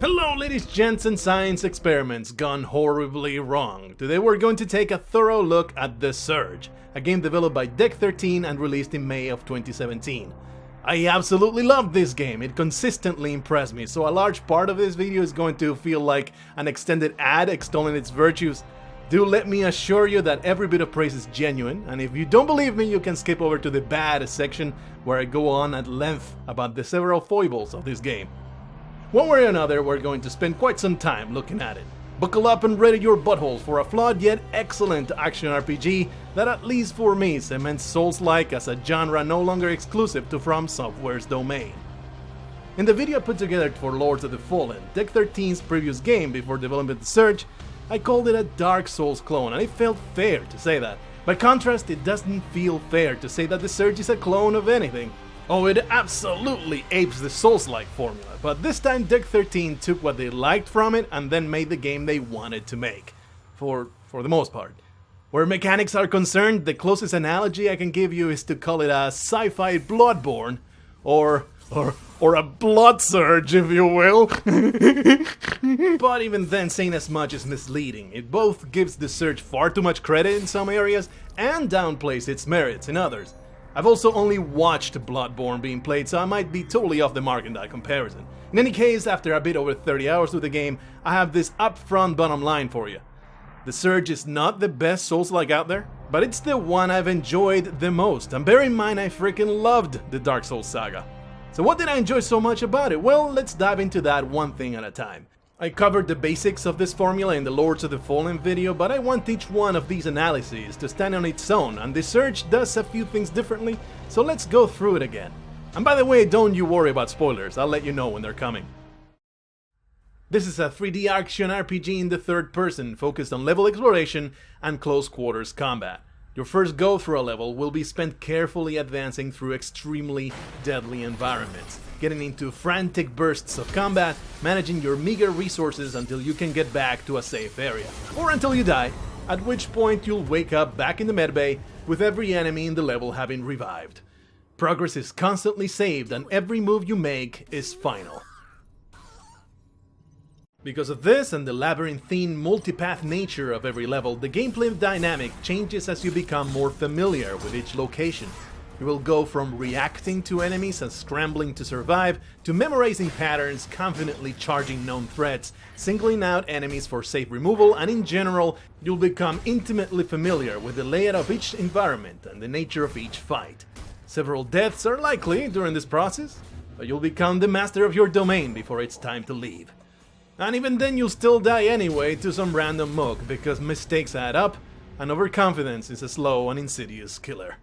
Hello ladies, gents, and science experiments gone horribly wrong. Today we're going to take a thorough look at The Surge, a game developed by Deck 13 and released in May of 2017. I absolutely love this game, it consistently impressed me, so a large part of this video is going to feel like an extended ad extolling its virtues. Do let me assure you that every bit of praise is genuine, and if you don't believe me, you can skip over to the bad section where I go on at length about the several foibles of this game. One way or another, we're going to spend quite some time looking at it. Buckle up and ready your buttholes for a flawed yet excellent action RPG that, at least for me, cements Souls-like as a genre no longer exclusive to From Software's domain. In the video I put together for Lords of the Fallen, Deck 13's previous game before developing The Surge, I called it a Dark Souls clone, and it felt fair to say that. By contrast, it doesn't feel fair to say that The Surge is a clone of anything. Oh, it absolutely apes the Souls-like formula, but this time Deck 13 took what they liked from it and then made the game they wanted to make. For the most part. Where mechanics are concerned, the closest analogy I can give you is to call it a sci-fi Bloodborne, or a blood surge, if you will. But even then, saying as much is misleading. It both gives The Surge far too much credit in some areas and downplays its merits in others. I've also only watched Bloodborne being played, so I might be totally off the mark in that comparison. In any case, after a bit over 30 hours with the game, I have this upfront bottom line for you. The Surge is not the best Souls-like out there, but it's the one I've enjoyed the most, and bear in mind I freaking loved the Dark Souls saga. So what did I enjoy so much about it? Well, let's dive into that one thing at a time. I covered the basics of this formula in the Lords of the Fallen video, but I want each one of these analyses to stand on its own, and The Surge does a few things differently, so let's go through it again. And by the way, don't you worry about spoilers, I'll let you know when they're coming. This is a 3D action RPG in the third person, focused on level exploration and close quarters combat. Your first go through a level will be spent carefully advancing through extremely deadly environments, getting into frantic bursts of combat, managing your meager resources until you can get back to a safe area, or until you die, at which point you'll wake up back in the medbay with every enemy in the level having revived. Progress is constantly saved and every move you make is final. Because of this and the labyrinthine multipath nature of every level, the gameplay dynamic changes as you become more familiar with each location. You will go from reacting to enemies and scrambling to survive, to memorizing patterns, confidently charging known threats, singling out enemies for safe removal, and in general, you'll become intimately familiar with the layout of each environment and the nature of each fight. Several deaths are likely during this process, but you'll become the master of your domain before it's time to leave. And even then you'll still die anyway to some random mug, because mistakes add up, and overconfidence is a slow and insidious killer.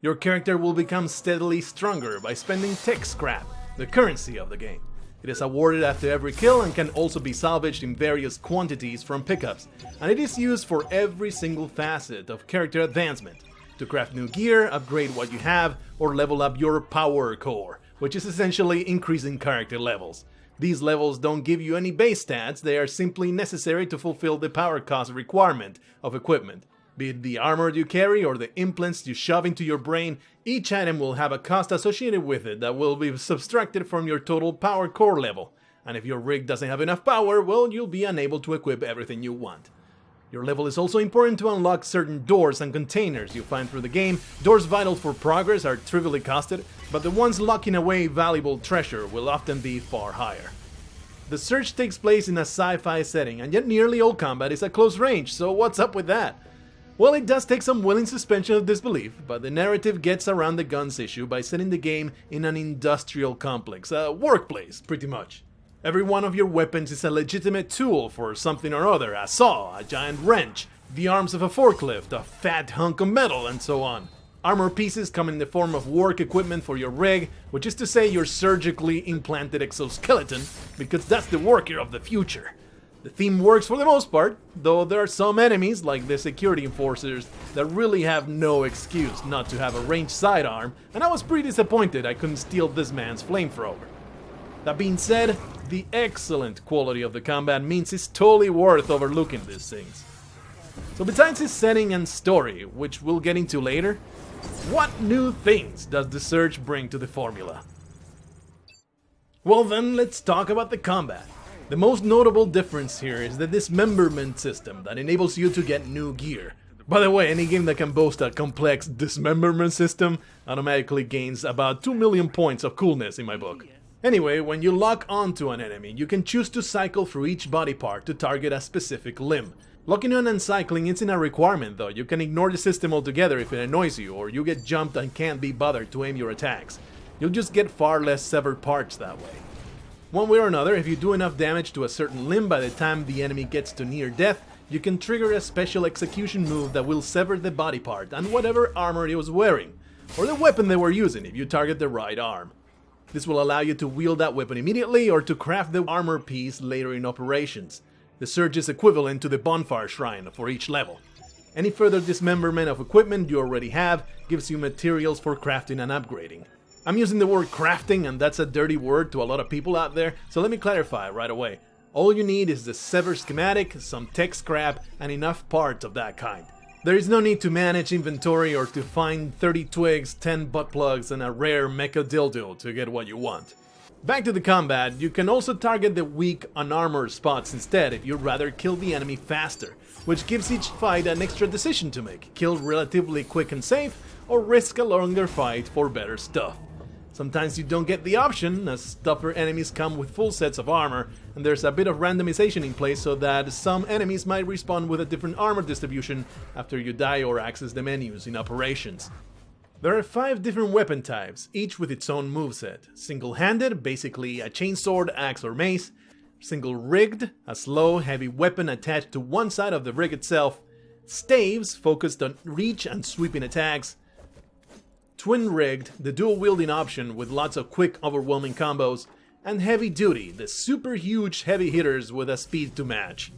Your character will become steadily stronger by spending tech scrap, the currency of the game. It is awarded after every kill and can also be salvaged in various quantities from pickups, and it is used for every single facet of character advancement, to craft new gear, upgrade what you have, or level up your power core, which is essentially increasing character levels. These levels don't give you any base stats, they are simply necessary to fulfill the power cost requirement of equipment. Be it the armor you carry or the implants you shove into your brain, each item will have a cost associated with it that will be subtracted from your total power core level. And if your rig doesn't have enough power, well, you'll be unable to equip everything you want. Your level is also important to unlock certain doors and containers you find through the game. Doors vital for progress are trivially costed, but the ones locking away valuable treasure will often be far higher. The Surge takes place in a sci-fi setting, and yet nearly all combat is at close range, so what's up with that? Well, it does take some willing suspension of disbelief, but the narrative gets around the guns issue by setting the game in an industrial complex, a workplace, pretty much. Every one of your weapons is a legitimate tool for something or other, a saw, a giant wrench, the arms of a forklift, a fat hunk of metal, and so on. Armor pieces come in the form of work equipment for your rig, which is to say your surgically implanted exoskeleton, because that's the worker of the future. The theme works for the most part, though there are some enemies, like the security enforcers, that really have no excuse not to have a ranged sidearm, and I was pretty disappointed I couldn't steal this man's flamethrower. That being said, the excellent quality of the combat means it's totally worth overlooking these things. So besides its setting and story, which we'll get into later, what new things does The Surge bring to the formula? Well then, let's talk about the combat. The most notable difference here is the dismemberment system that enables you to get new gear. By the way, any game that can boast a complex dismemberment system automatically gains about 2 million points of coolness in my book. Anyway, when you lock onto an enemy, you can choose to cycle through each body part to target a specific limb. Locking on and cycling isn't a requirement though. You can ignore the system altogether if it annoys you, or you get jumped and can't be bothered to aim your attacks. You'll just get far less severed parts that way. One way or another, if you do enough damage to a certain limb by the time the enemy gets to near death, you can trigger a special execution move that will sever the body part and whatever armor it was wearing, or the weapon they were using if you target the right arm. This will allow you to wield that weapon immediately or to craft the armor piece later in operations. The surge is equivalent to the bonfire shrine for each level. Any further dismemberment of equipment you already have gives you materials for crafting and upgrading. I'm using the word crafting, and that's a dirty word to a lot of people out there, so let me clarify right away. All you need is the sever schematic, some tech scrap, and enough parts of that kind. There is no need to manage inventory or to find 30 twigs, 10 butt plugs, and a rare mecha dildo to get what you want. Back to the combat, you can also target the weak, unarmored spots instead if you'd rather kill the enemy faster, which gives each fight an extra decision to make: kill relatively quick and safe, or risk a longer fight for better stuff. Sometimes you don't get the option, as tougher enemies come with full sets of armor, and there's a bit of randomization in place so that some enemies might respawn with a different armor distribution after you die or access the menus in operations. There are 5 different weapon types, each with its own moveset. Single-handed, basically a chainsword, axe or mace. Single-rigged, a slow, heavy weapon attached to one side of the rig itself. Staves, focused on reach and sweeping attacks. Twin-rigged, the dual-wielding option with lots of quick, overwhelming combos. And heavy-duty, the super huge heavy hitters with a speed to match.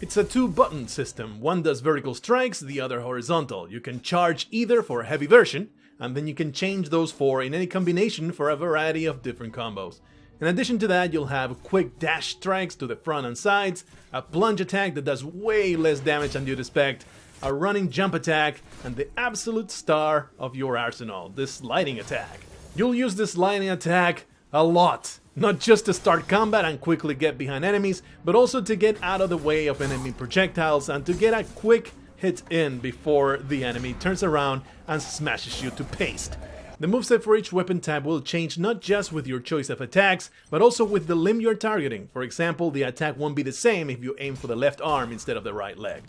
It's a 2-button system. One does vertical strikes, the other horizontal. You can charge either for a heavy version, and then you can change those 4 in any combination for a variety of different combos. In addition to that, you'll have quick dash strikes to the front and sides, a plunge attack that does way less damage than you'd expect, a running jump attack, and the absolute star of your arsenal, the sliding attack. You'll use this sliding attack a lot. Not just to start combat and quickly get behind enemies, but also to get out of the way of enemy projectiles and to get a quick hit in before the enemy turns around and smashes you to paste. The moveset for each weapon type will change not just with your choice of attacks, but also with the limb you're targeting. For example, the attack won't be the same if you aim for the left arm instead of the right leg.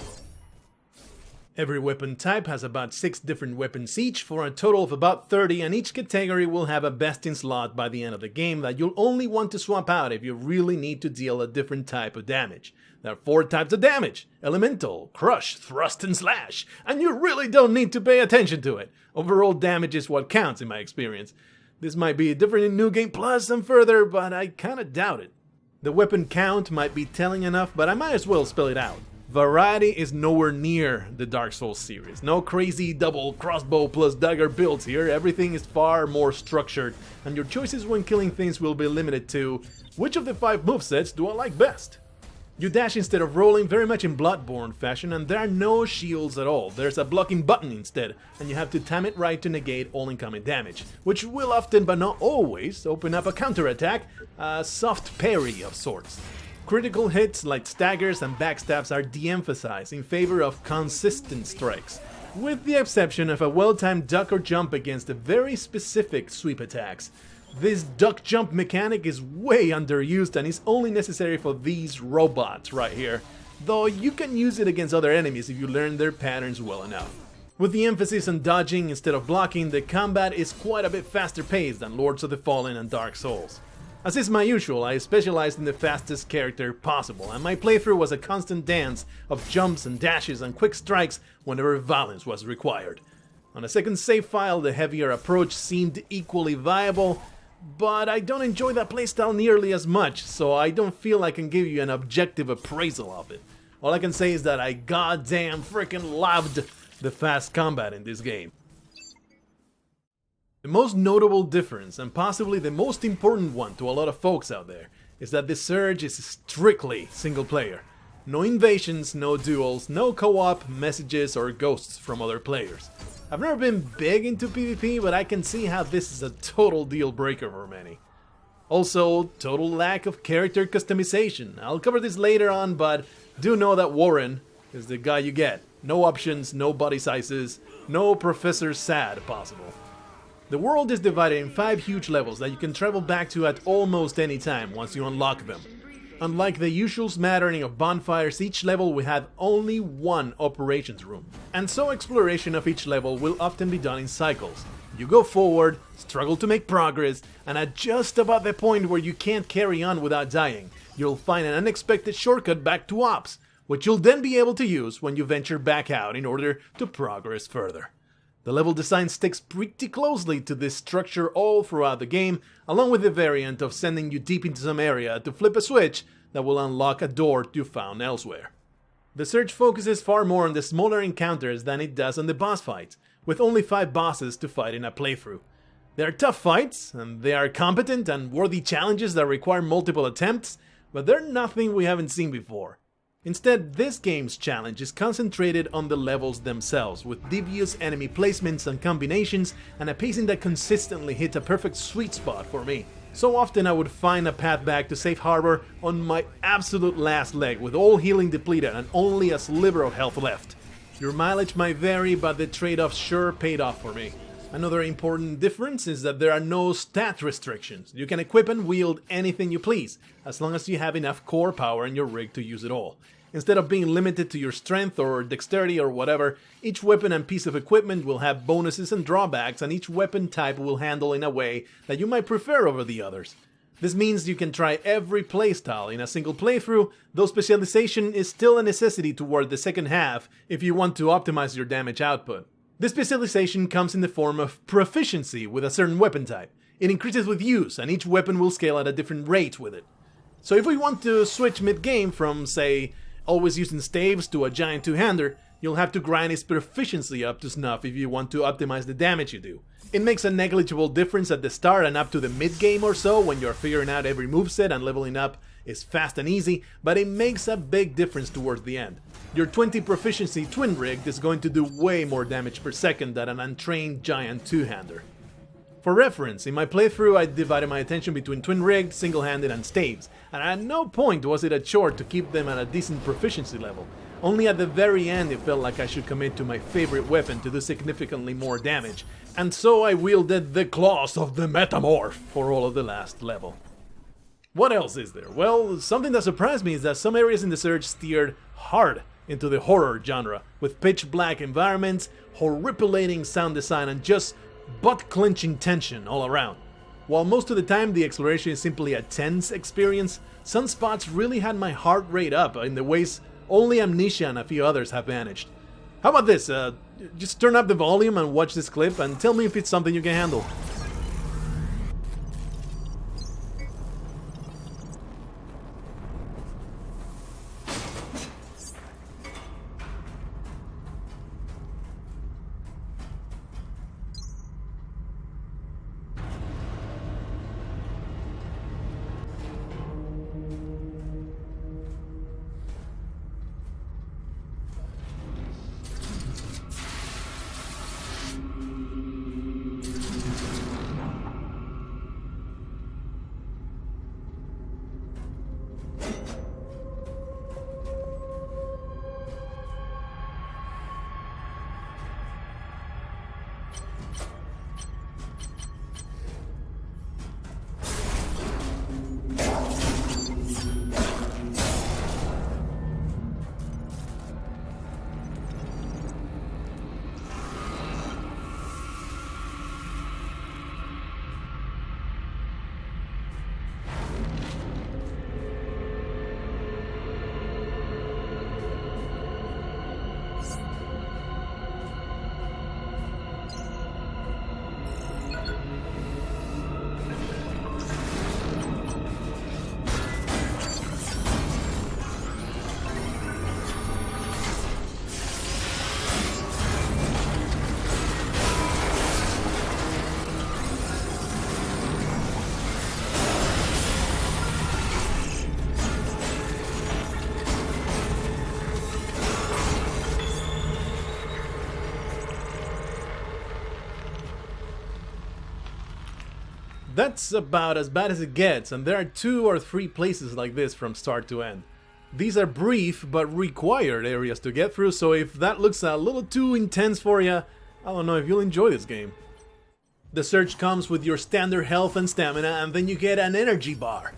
Every weapon type has about 6 different weapons each, for a total of about 30, and each category will have a best-in slot by the end of the game that you'll only want to swap out if you really need to deal a different type of damage. There are 4 types of damage: elemental, crush, thrust, and slash, and you really don't need to pay attention to it. Overall damage is what counts in my experience. This might be different in New Game Plus and further, but I kinda doubt it. The weapon count might be telling enough, but I might as well spell it out. Variety is nowhere near the Dark Souls series. No crazy double crossbow plus dagger builds here. Everything is far more structured, and your choices when killing things will be limited to: which of the 5 movesets do I like best? You dash instead of rolling, very much in Bloodborne fashion, and there are no shields at all. There's a blocking button instead, and you have to time it right to negate all incoming damage, which will often, but not always, open up a counterattack, a soft parry of sorts. Critical hits like staggers and backstabs are de-emphasized in favor of consistent strikes, with the exception of a well-timed duck or jump against a very specific sweep attacks. This duck jump mechanic is way underused and is only necessary for these robots right here, though you can use it against other enemies if you learn their patterns well enough. With the emphasis on dodging instead of blocking, the combat is quite a bit faster paced than Lords of the Fallen and Dark Souls. As is my usual, I specialized in the fastest character possible, and my playthrough was a constant dance of jumps and dashes and quick strikes whenever violence was required. On a second save file, the heavier approach seemed equally viable, but I don't enjoy that playstyle nearly as much, so I don't feel I can give you an objective appraisal of it. All I can say is that I goddamn freaking loved the fast combat in this game. The most notable difference, and possibly the most important one to a lot of folks out there, is that the Surge is strictly single player. No invasions, no duels, no co-op, messages, or ghosts from other players. I've never been big into PvP, but I can see how this is a total deal breaker for many. Also, total lack of character customization. I'll cover this later on, but do know that Warren is the guy you get. No options, no body sizes, no Professor Sad possible. The world is divided in 5 huge levels that you can travel back to at almost any time once you unlock them. Unlike the usual smattering of bonfires, each level will have only one operations room, and so exploration of each level will often be done in cycles. You go forward, struggle to make progress, and at just about the point where you can't carry on without dying, you'll find an unexpected shortcut back to Ops, which you'll then be able to use when you venture back out in order to progress further. The level design sticks pretty closely to this structure all throughout the game, along with the variant of sending you deep into some area to flip a switch that will unlock a door you found elsewhere. The Surge focuses far more on the smaller encounters than it does on the boss fights, with only 5 bosses to fight in a playthrough. They are tough fights, and they are competent and worthy challenges that require multiple attempts, but they're nothing we haven't seen before. Instead, this game's challenge is concentrated on the levels themselves, with devious enemy placements and combinations, and a pacing that consistently hits a perfect sweet spot for me. So often I would find a path back to Safe Harbor on my absolute last leg, with all healing depleted and only a sliver of health left. Your mileage might vary, but the trade-off sure paid off for me. Another important difference is that there are no stat restrictions. You can equip and wield anything you please, as long as you have enough core power in your rig to use it all. Instead of being limited to your strength or dexterity or whatever, each weapon and piece of equipment will have bonuses and drawbacks, and each weapon type will handle in a way that you might prefer over the others. This means you can try every playstyle in a single playthrough, though specialization is still a necessity toward the second half if you want to optimize your damage output. This specialization comes in the form of proficiency with a certain weapon type. It increases with use, and each weapon will scale at a different rate with it. So if we want to switch mid-game from, say, always using staves to a giant two-hander, you'll have to grind its proficiency up to snuff if you want to optimize the damage you do. It makes a negligible difference at the start and up to the mid-game or so when you're figuring out every moveset and leveling up is fast and easy, but it makes a big difference towards the end. Your 20 proficiency twin rigged is going to do way more damage per second than an untrained giant two-hander. For reference, in my playthrough I divided my attention between twin rigged, single-handed and staves, and at no point was it a chore to keep them at a decent proficiency level. Only at the very end it felt like I should commit to my favorite weapon to do significantly more damage, and so I wielded the claws of the Metamorph for all of the last level. What else is there? Well, something that surprised me is that some areas in the Surge steered hard into the horror genre, with pitch black environments, horripilating sound design, and just butt-clenching tension all around. While most of the time the exploration is simply a tense experience, some spots really had my heart rate up in the ways only Amnesia and a few others have managed. How about this? Just turn up the volume and watch this clip and tell me if it's something you can handle. That's about as bad as it gets, and there are 2 or 3 places like this from start to end. These are brief but required areas to get through, so if that looks a little too intense for you, I don't know if you'll enjoy this game. The Surge comes with your standard health and stamina, and then you get an energy bar.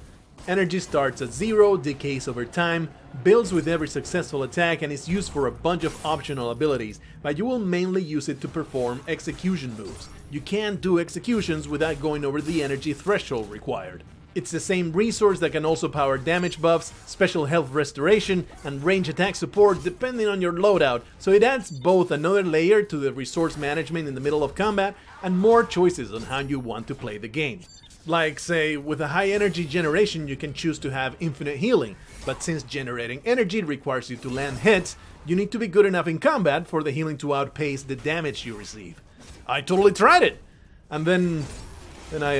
Energy starts at 0, decays over time, builds with every successful attack, and is used for a bunch of optional abilities, but you will mainly use it to perform execution moves. You can't do executions without going over the energy threshold required. It's the same resource that can also power damage buffs, special health restoration, and range attack support depending on your loadout, so it adds both another layer to the resource management in the middle of combat and more choices on how you want to play the game. Like, say, with a high energy generation you can choose to have infinite healing, but since generating energy requires you to land hits, you need to be good enough in combat for the healing to outpace the damage you receive. I totally tried it! And then I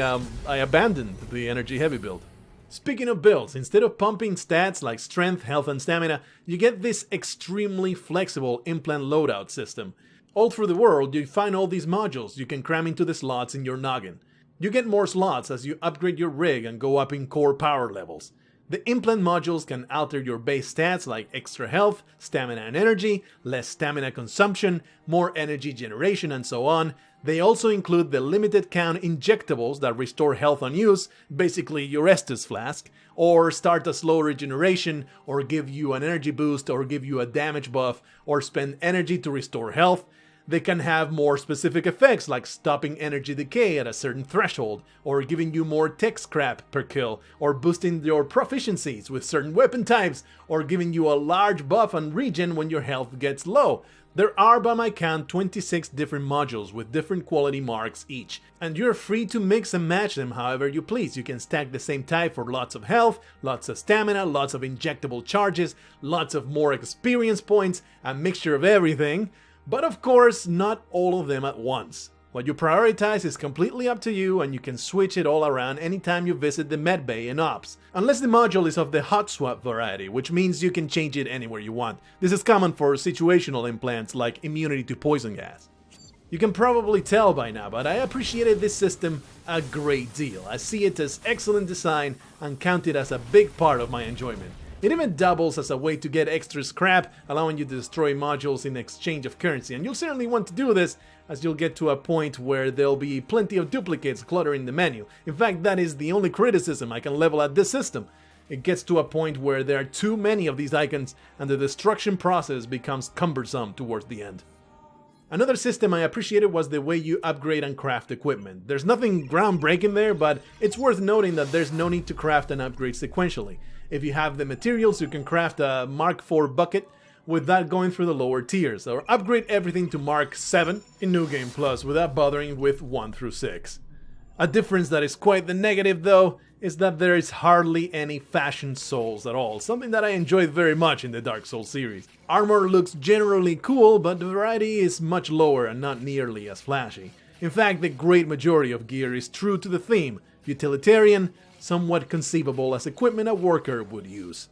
abandoned the energy heavy build. Speaking of builds, instead of pumping stats like strength, health and stamina, you get this extremely flexible implant loadout system. All through the world you find all these modules you can cram into the slots in your noggin. You get more slots as you upgrade your rig and go up in core power levels. The implant modules can alter your base stats like extra health, stamina and energy, less stamina consumption, more energy generation and so on. They also include the limited count injectables that restore health on use, basically your Estus flask, or start a slow regeneration, or give you an energy boost, or give you a damage buff, or spend energy to restore health. They can have more specific effects like stopping energy decay at a certain threshold, or giving you more tech scrap per kill, or boosting your proficiencies with certain weapon types, or giving you a large buff on regen when your health gets low. There are, by my count, 26 different modules with different quality marks each, and you're free to mix and match them however you please. You can stack the same type for lots of health, lots of stamina, lots of injectable charges, lots of more experience points, a mixture of everything. But of course, not all of them at once. What you prioritize is completely up to you, and you can switch it all around anytime you visit the medbay in Ops. Unless the module is of the hot swap variety, which means you can change it anywhere you want. This is common for situational implants like immunity to poison gas. You can probably tell by now, but I appreciated this system a great deal. I see it as excellent design and count it as a big part of my enjoyment. It even doubles as a way to get extra scrap, allowing you to destroy modules in exchange of currency, and you'll certainly want to do this as you'll get to a point where there'll be plenty of duplicates cluttering the menu. In fact, that is the only criticism I can level at this system. It gets to a point where there are too many of these icons and the destruction process becomes cumbersome towards the end. Another system I appreciated was the way you upgrade and craft equipment. There's nothing groundbreaking there, but it's worth noting that there's no need to craft and upgrade sequentially. If you have the materials, you can craft a Mark IV bucket without going through the lower tiers, or upgrade everything to Mark 7 in New Game Plus without bothering with 1 through 6. A difference that is quite the negative though is that there is hardly any fashion souls at all, something that I enjoyed very much in the Dark Souls series. Armor looks generally cool, but the variety is much lower and not nearly as flashy. In fact, the great majority of gear is true to the theme, utilitarian, somewhat conceivable as equipment a worker would use.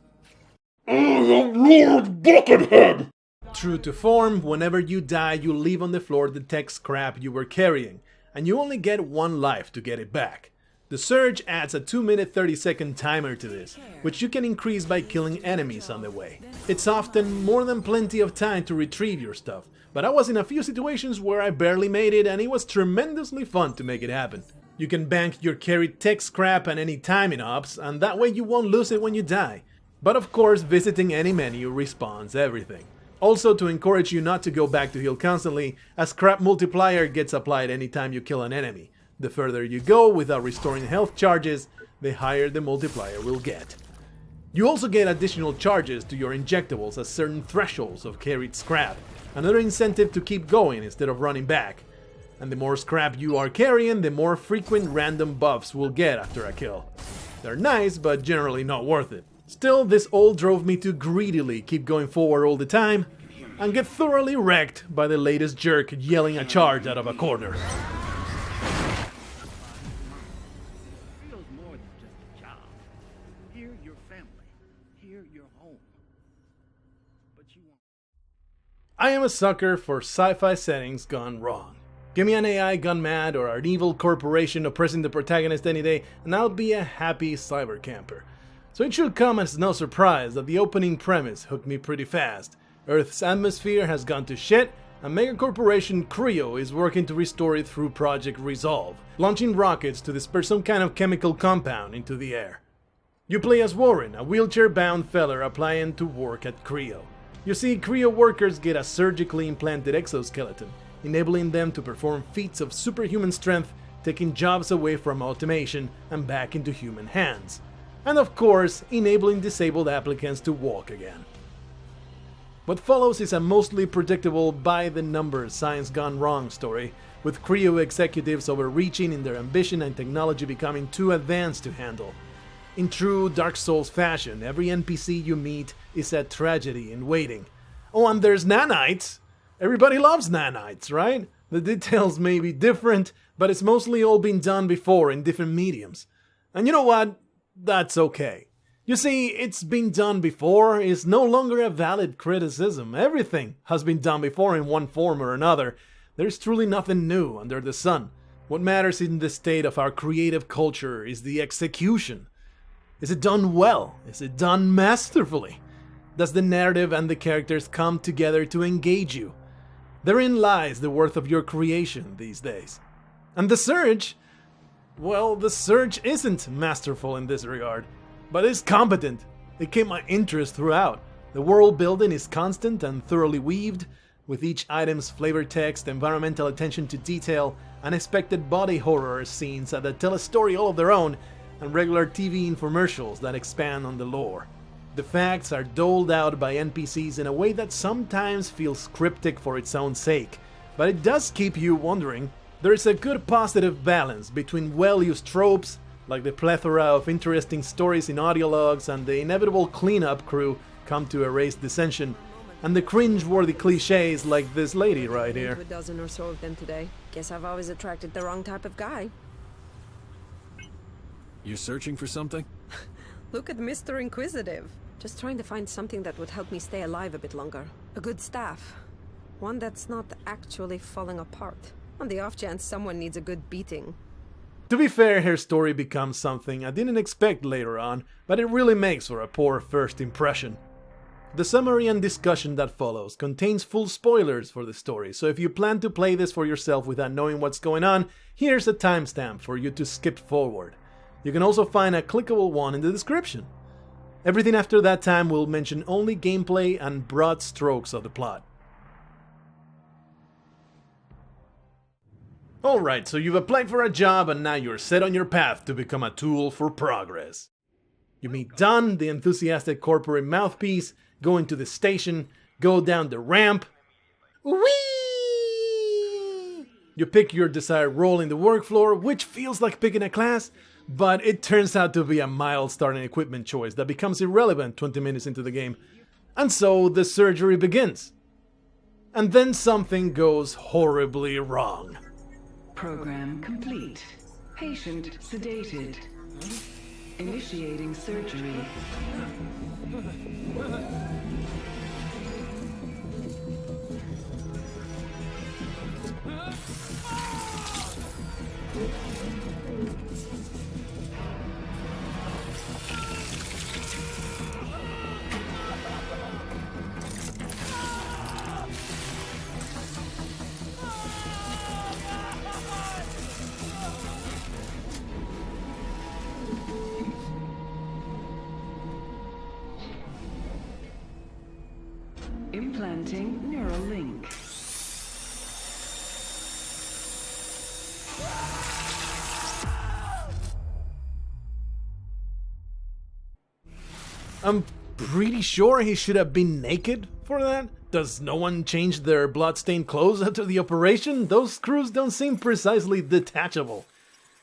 I am Lord Buckethead! True to form, whenever you die you leave on the floor the tech scrap you were carrying, and you only get 1 life to get it back. The Surge adds a 2-minute 30-second timer to this, which you can increase by killing enemies on the way. It's often more than plenty of time to retrieve your stuff, but I was in a few situations where I barely made it and it was tremendously fun to make it happen. You can bank your carried tech scrap at any time in Ops, and that way you won't lose it when you die. But of course, visiting any menu respawns everything. Also, to encourage you not to go back to heal constantly, a scrap multiplier gets applied anytime you kill an enemy. The further you go without restoring health charges, the higher the multiplier will get. You also get additional charges to your injectables at certain thresholds of carried scrap, another incentive to keep going instead of running back. And the more scrap you are carrying, the more frequent random buffs we'll get after a kill. They're nice, but generally not worth it. Still, this all drove me to greedily keep going forward all the time, and get thoroughly wrecked by the latest jerk yelling a charge out of a corner. Feels more than just a job. Here, your family. Here, your home. But you won't. I am a sucker for sci-fi settings gone wrong. Give me an AI gone mad or an evil corporation oppressing the protagonist any day, and I'll be a happy cyber camper. So it should come as no surprise that the opening premise hooked me pretty fast. Earth's atmosphere has gone to shit, and megacorporation Creo is working to restore it through Project Resolve, launching rockets to disperse some kind of chemical compound into the air. You play as Warren, a wheelchair-bound feller applying to work at Creo. You see, Creo workers get a surgically implanted exoskeleton, enabling them to perform feats of superhuman strength, taking jobs away from automation and back into human hands. And of course, enabling disabled applicants to walk again. What follows is a mostly predictable by-the-numbers science gone wrong story, with Creo executives overreaching in their ambition and technology becoming too advanced to handle. In true Dark Souls fashion, every NPC you meet is a tragedy in waiting. Oh, and there's nanites! Everybody loves nanites, right? The details may be different, but it's mostly all been done before in different mediums. And you know what? That's okay. You see, it's been done before is no longer a valid criticism. Everything has been done before in one form or another. There's truly nothing new under the sun. What matters in the state of our creative culture is the execution. Is it done well? Is it done masterfully? Does the narrative and the characters come together to engage you? Therein lies the worth of your creation these days. And the Surge? Well, the Surge isn't masterful in this regard, but it's competent. It kept my interest throughout. The world building is constant and thoroughly weaved, with each item's flavor text, environmental attention to detail, unexpected body horror scenes that tell a story all of their own, and regular TV infomercials that expand on the lore. The facts are doled out by NPCs in a way that sometimes feels cryptic for its own sake, but it does keep you wondering. There is a good positive balance between well-used tropes, like the plethora of interesting stories in audio logs and the inevitable cleanup crew come to erase dissension, and the cringe-worthy cliches like this lady right here. A dozen or so of them today. Guess I've always attracted the wrong type of guy. You're searching for something? Look at Mr. Inquisitive. Just trying to find something that would help me stay alive a bit longer. A good staff. One that's not actually falling apart. On the off chance someone needs a good beating. To be fair, her story becomes something I didn't expect later on, but it really makes for a poor first impression. The summary and discussion that follows contains full spoilers for the story, so if you plan to play this for yourself without knowing what's going on, here's a timestamp for you to skip forward. You can also find a clickable one in the description. Everything after that time will mention only gameplay and broad strokes of the plot. Alright, so you've applied for a job and now you're set on your path to become a tool for progress. You meet Don, the enthusiastic corporate mouthpiece, go into the station, go down the ramp. Whee! You pick your desired role in the work floor, which feels like picking a class, but it turns out to be a mild starting equipment choice that becomes irrelevant 20 minutes into the game. And so the surgery begins. And then something goes horribly wrong. Program complete. Patient sedated. Initiating surgery. Implanting neural link. I'm pretty sure he should have been naked for that. Does no one change their blood-stained clothes after the operation? Those screws don't seem precisely detachable.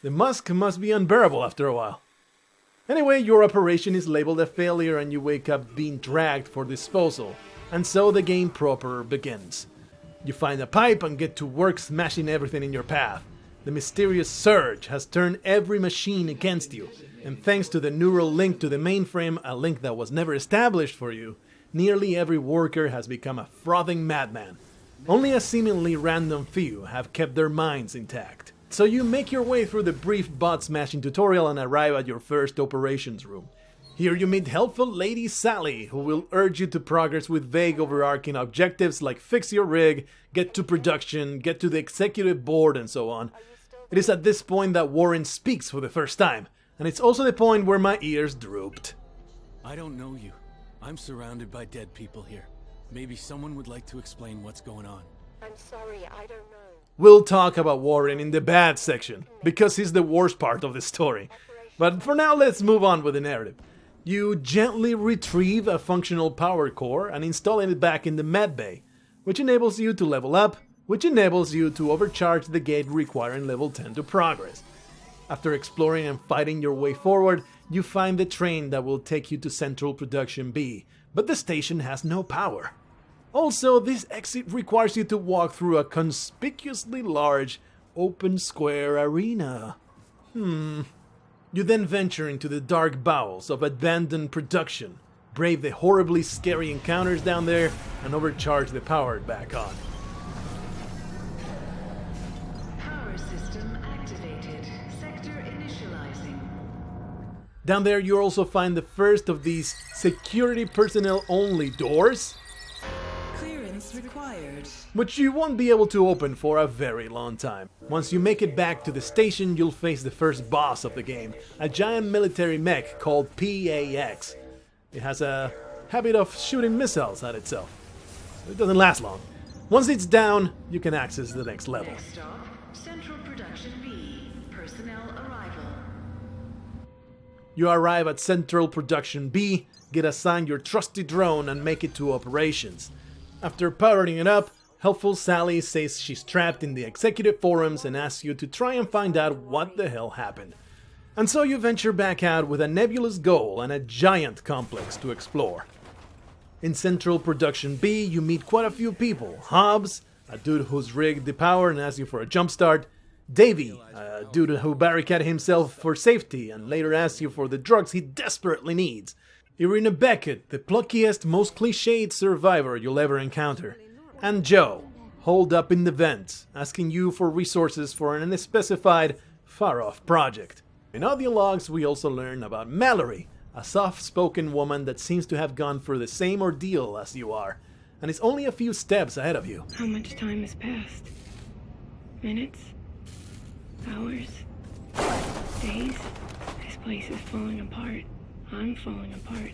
The musk must be unbearable after a while. Anyway, your operation is labeled a failure and you wake up being dragged for disposal. And so the game proper begins. You find a pipe and get to work smashing everything in your path. The mysterious Surge has turned every machine against you, and thanks to the neural link to the mainframe, a link that was never established for you, nearly every worker has become a frothing madman. Only a seemingly random few have kept their minds intact. So you make your way through the brief bot smashing tutorial and arrive at your first operations room. Here you meet helpful Lady Sally, who will urge you to progress with vague overarching objectives like fix your rig, get to production, get to the executive board, and so on. It is at this point that Warren speaks for the first time, and it's also the point where my ears drooped. I don't know you. I'm surrounded by dead people here. Maybe someone would like to explain what's going on. I'm sorry, I don't know. We'll talk about Warren in the bad section, because he's the worst part of the story. But for now, let's move on with the narrative. You gently retrieve a functional power core and install it back in the medbay, which enables you to level up, which enables you to overcharge the gate requiring level 10 to progress. After exploring and fighting your way forward, you find the train that will take you to Central Production B, but the station has no power. Also, this exit requires you to walk through a conspicuously large, open square arena. You then venture into the dark bowels of abandoned production, brave the horribly scary encounters down there, and overcharge the power back on. Power system activated. Sector initializing. Down there you also find the first of these security personnel only doors, Clearance required. which you won't be able to open for a very long time. Once you make it back to the station, you'll face the first boss of the game, a giant military mech called PAX. It has a habit of shooting missiles at itself. It doesn't last long. Once it's down, you can access the next level. Next stop, Central Production B. Personnel arrival. You arrive at Central Production B, get assigned your trusty drone, and make it to operations. After powering it up, helpful Sally says she's trapped in the executive forums and asks you to try and find out what the hell happened. And so you venture back out with a nebulous goal and a giant complex to explore. In Central Production B, you meet quite a few people. Hobbs, a dude who's rigged the power and asks you for a jump start. Davey, a dude who barricaded himself for safety and later asks you for the drugs he desperately needs. Irina Beckett, the pluckiest, most cliched survivor you'll ever encounter. And Joe, holed up in the vents, asking you for resources for an unspecified, far-off project. In audio logs, we also learn about Mallory, a soft-spoken woman that seems to have gone through the same ordeal as you are, and is only a few steps ahead of you. How much time has passed? Minutes? Hours? Days? This place is falling apart. I'm falling apart.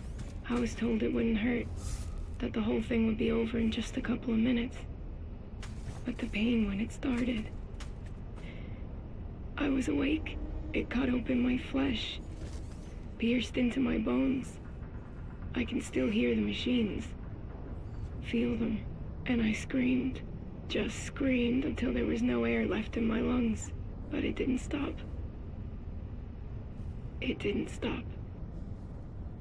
I was told it wouldn't hurt, that the whole thing would be over in just a couple of minutes. But the pain when it started. I was awake. It cut open my flesh, pierced into my bones. I can still hear the machines, feel them, and I screamed. Just screamed until there was no air left in my lungs. But it didn't stop. It didn't stop.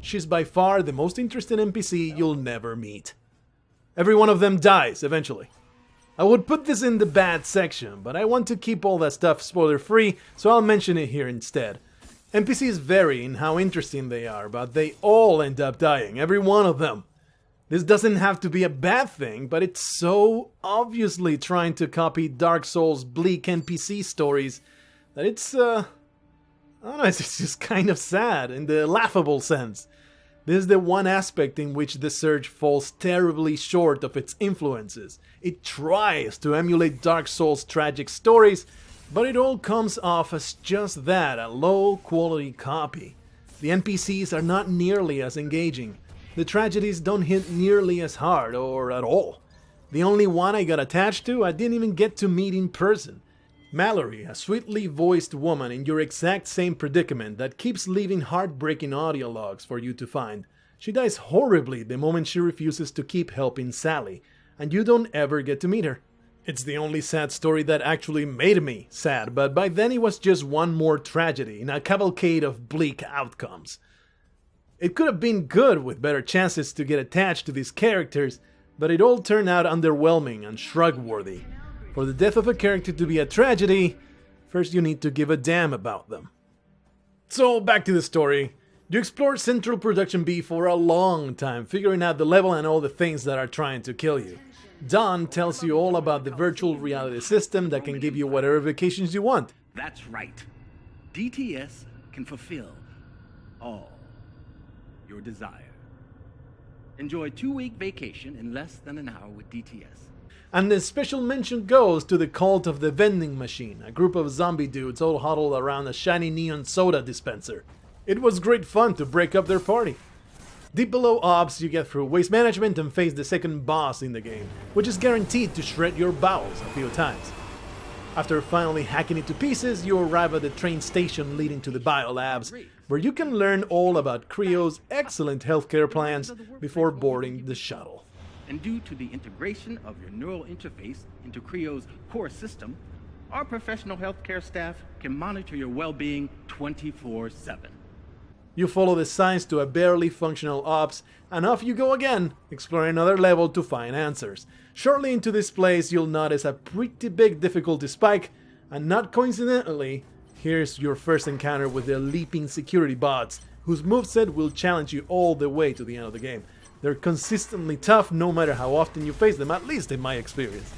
She's by far the most interesting NPC you'll never meet. Every one of them dies eventually. I would put this in the bad section, but I want to keep all that stuff spoiler free, so I'll mention it here instead. NPCs vary in how interesting they are, but they all end up dying, every one of them. This doesn't have to be a bad thing, but it's so obviously trying to copy Dark Souls' bleak NPC stories that it's it's just kind of sad in the laughable sense. This is the one aspect in which the Surge falls terribly short of its influences. It tries to emulate Dark Souls' tragic stories, but it all comes off as just that, a low-quality copy. The NPCs are not nearly as engaging. The tragedies don't hit nearly as hard, or at all. The only one I got attached to, I didn't even get to meet in person. Mallory, a sweetly voiced woman in your exact same predicament that keeps leaving heartbreaking audio logs for you to find. She dies horribly the moment she refuses to keep helping Sally, and you don't ever get to meet her. It's the only sad story that actually made me sad, but by then it was just one more tragedy in a cavalcade of bleak outcomes. It could have been good with better chances to get attached to these characters, but it all turned out underwhelming and shrug-worthy. For the death of a character to be a tragedy, first you need to give a damn about them. So, back to the story. You explore Central Production B for a long time, figuring out the level and all the things that are trying to kill you. Don tells you all about the virtual reality system that can give you whatever vacations you want. That's right. DTS can fulfill all your desire. Enjoy a 2-week vacation in less than an hour with DTS. And the special mention goes to the cult of the vending machine, a group of zombie dudes all huddled around a shiny neon soda dispenser. It was great fun to break up their party. Deep below Ops, you get through waste management and face the second boss in the game, which is guaranteed to shred your bowels a few times. After finally hacking it to pieces, you arrive at the train station leading to the biolabs, where you can learn all about Creo's excellent healthcare plans before boarding the shuttle. And due to the integration of your neural interface into Creo's core system, our professional healthcare staff can monitor your well-being 24/7. You follow the signs to a barely functional Ops, and off you go again, exploring another level to find answers. Shortly into this place, you'll notice a pretty big difficulty spike, and not coincidentally, here's your first encounter with the leaping security bots, whose moveset will challenge you all the way to the end of the game. They're consistently tough no matter how often you face them, at least in my experience.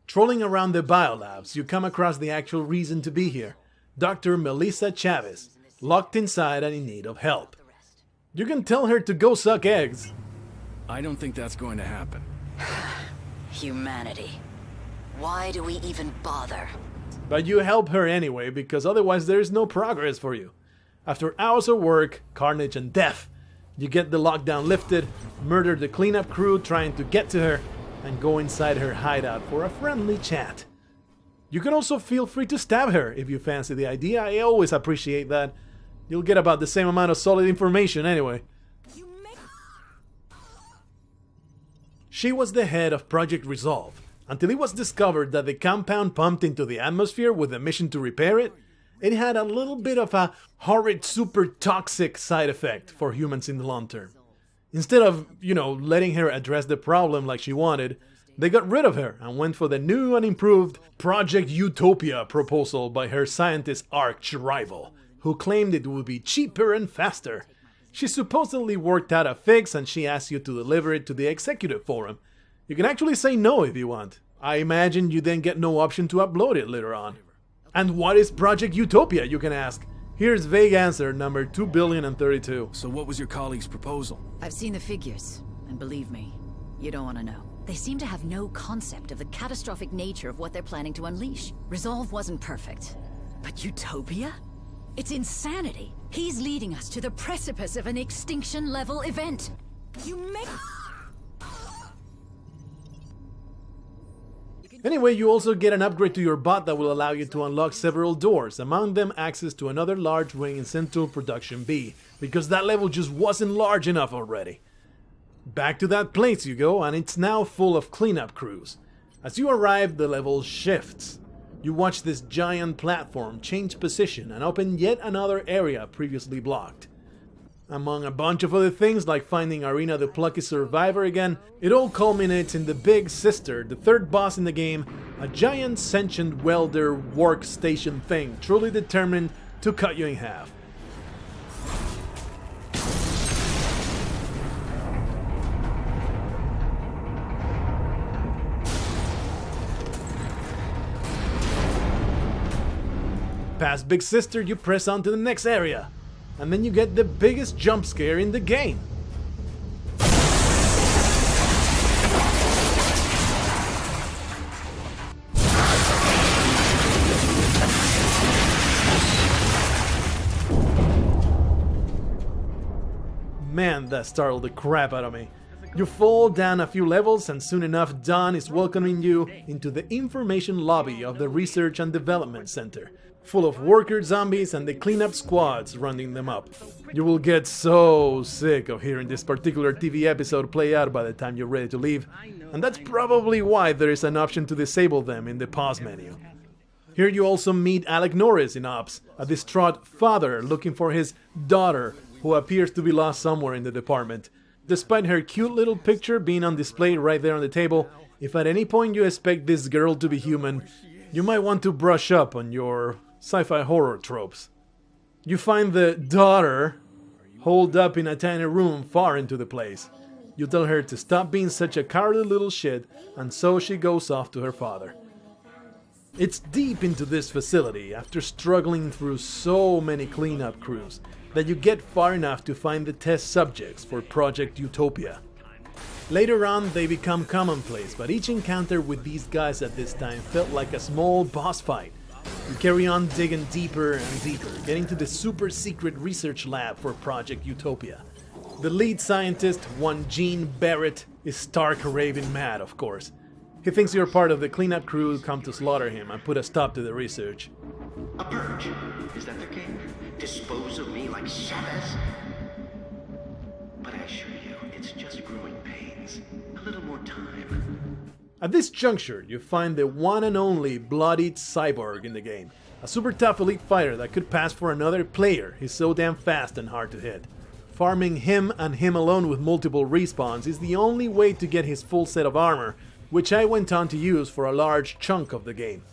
Trolling around the biolabs, you come across the actual reason to be here. Dr. Melissa Chavez, locked inside and in need of help. You can tell her to go suck eggs. I don't think that's going to happen. Humanity. Why do we even bother? But you help her anyway, because otherwise there is no progress for you. After hours of work, carnage and death, you get the lockdown lifted, murder the cleanup crew trying to get to her, and go inside her hideout for a friendly chat. You can also feel free to stab her if you fancy the idea. I always appreciate that. You'll get about the same amount of solid information anyway. She was the head of Project Resolve, until it was discovered that the compound pumped into the atmosphere with a mission to repair it, it had a little bit of a horrid super toxic side effect for humans in the long term. Instead of, letting her address the problem like she wanted, they got rid of her and went for the new and improved Project Utopia proposal by her scientist arch-rival, who claimed it would be cheaper and faster. She supposedly worked out a fix and she asked you to deliver it to the executive forum. You can actually say no if you want. I imagine you then get no option to upload it later on. And what is Project Utopia, you can ask? Here's vague answer number 2,032,000,000. So what was your colleague's proposal? I've seen the figures, and believe me, you don't want to know. They seem to have no concept of the catastrophic nature of what they're planning to unleash. Resolve wasn't perfect. But Utopia? It's insanity. He's leading us to the precipice of an extinction-level event. Anyway, you also get an upgrade to your bot that will allow you to unlock several doors, among them access to another large wing in Central Production B, because that level just wasn't large enough already. Back to that place you go, and it's now full of cleanup crews. As you arrive, the level shifts. You watch this giant platform change position and open yet another area previously blocked. Among a bunch of other things like finding Arena the Plucky Survivor again, it all culminates in the Big Sister, the third boss in the game, a giant sentient welder workstation thing truly determined to cut you in half. Past Big Sister, you press on to the next area, and then you get the biggest jump scare in the game. Man, that startled the crap out of me. You fall down a few levels and soon enough Don is welcoming you into the information lobby of the Research and Development Center, full of worker zombies and the cleanup squads running them up. You will get so sick of hearing this particular TV episode play out by the time you're ready to leave, and that's probably why there is an option to disable them in the pause menu. Here you also meet Alec Norris in Ops, a distraught father looking for his daughter, who appears to be lost somewhere in the department. Despite her cute little picture being on display right there on the table, if at any point you expect this girl to be human, you might want to brush up on your sci-fi horror tropes. You find the daughter holed up in a tiny room far into the place. You tell her to stop being such a cowardly little shit, and so she goes off to her father. It's deep into this facility, after struggling through so many cleanup crews, that you get far enough to find the test subjects for Project Utopia. Later on, they become commonplace, but each encounter with these guys at this time felt like a small boss fight. You carry on digging deeper and deeper, getting to the super secret research lab for Project Utopia. The lead scientist, one Gene Barrett, is stark raving mad, of course. He thinks you're part of the cleanup crew who come to slaughter him and put a stop to the research. A purge? Is that the game? Dispose of me like Chavez? But I assure you, it's just growing pains. A little more time. At this juncture, you find the one and only bloodied cyborg in the game. A super tough elite fighter that could pass for another player. He's so damn fast and hard to hit. Farming him and him alone with multiple respawns is the only way to get his full set of armor, which I went on to use for a large chunk of the game.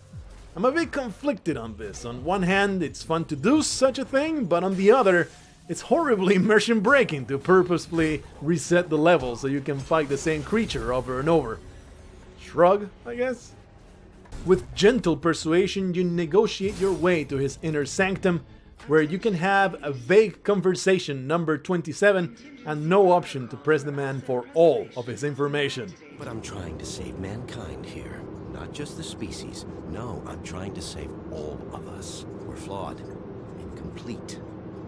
I'm a bit conflicted on this. On one hand, it's fun to do such a thing, but on the other, it's horribly immersion breaking to purposefully reset the level so you can fight the same creature over and over. Shrug, I guess? With gentle persuasion, you negotiate your way to his inner sanctum, where you can have a vague conversation number 27 and no option to press the man for all of his information. But I'm trying to save mankind here. Not just the species. No, I'm trying to save all of us. We're flawed. Incomplete.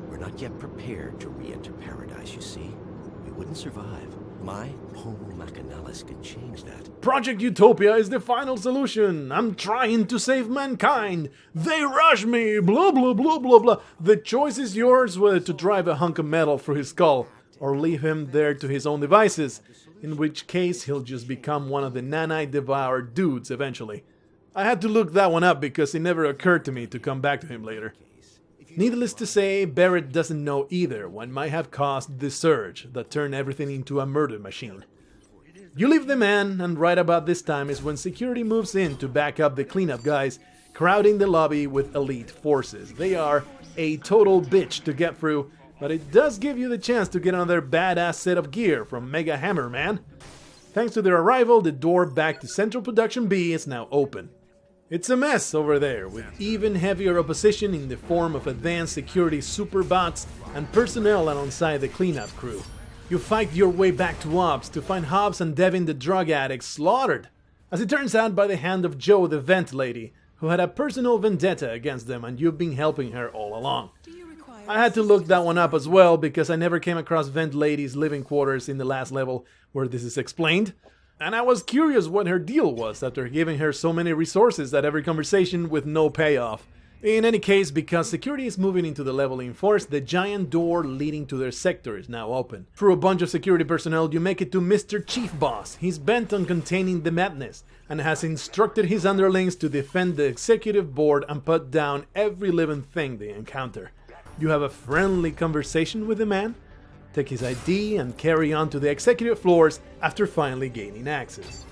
We're not yet prepared to re-enter paradise, you see. We wouldn't survive. My Homo Machinalis could change that. Project Utopia is the final solution. I'm trying to save mankind. They rush me. Blah, blah, blah, blah, blah. The choice is yours whether to drive a hunk of metal through his skull or leave him there to his own devices, in which case he'll just become one of the nanite devoured dudes eventually. I had to look that one up because it never occurred to me to come back to him later. Needless to say, Barrett doesn't know either what might have caused the surge that turned everything into a murder machine. You leave the man, and right about this time is when security moves in to back up the cleanup guys, crowding the lobby with elite forces. They are a total bitch to get through, but it does give you the chance to get another badass set of gear from Mega Hammer Man. Thanks to their arrival, the door back to Central Production B is now open. It's a mess over there, with even heavier opposition in the form of advanced security superbots and personnel alongside the cleanup crew. You fight your way back to Ops to find Hobbs and Devin the drug addicts slaughtered, as it turns out by the hand of Joe the vent lady, who had a personal vendetta against them and you've been helping her all along. I had to look that one up as well because I never came across Vent Lady's living quarters in the last level where this is explained. And I was curious what her deal was after giving her so many resources at every conversation with no payoff. In any case, because security is moving into the level in force, the giant door leading to their sector is now open. Through a bunch of security personnel, you make it to Mr. Chief Boss. He's bent on containing the madness and has instructed his underlings to defend the executive board and put down every living thing they encounter. You have a friendly conversation with the man, take his ID and carry on to the executive floors after finally gaining access.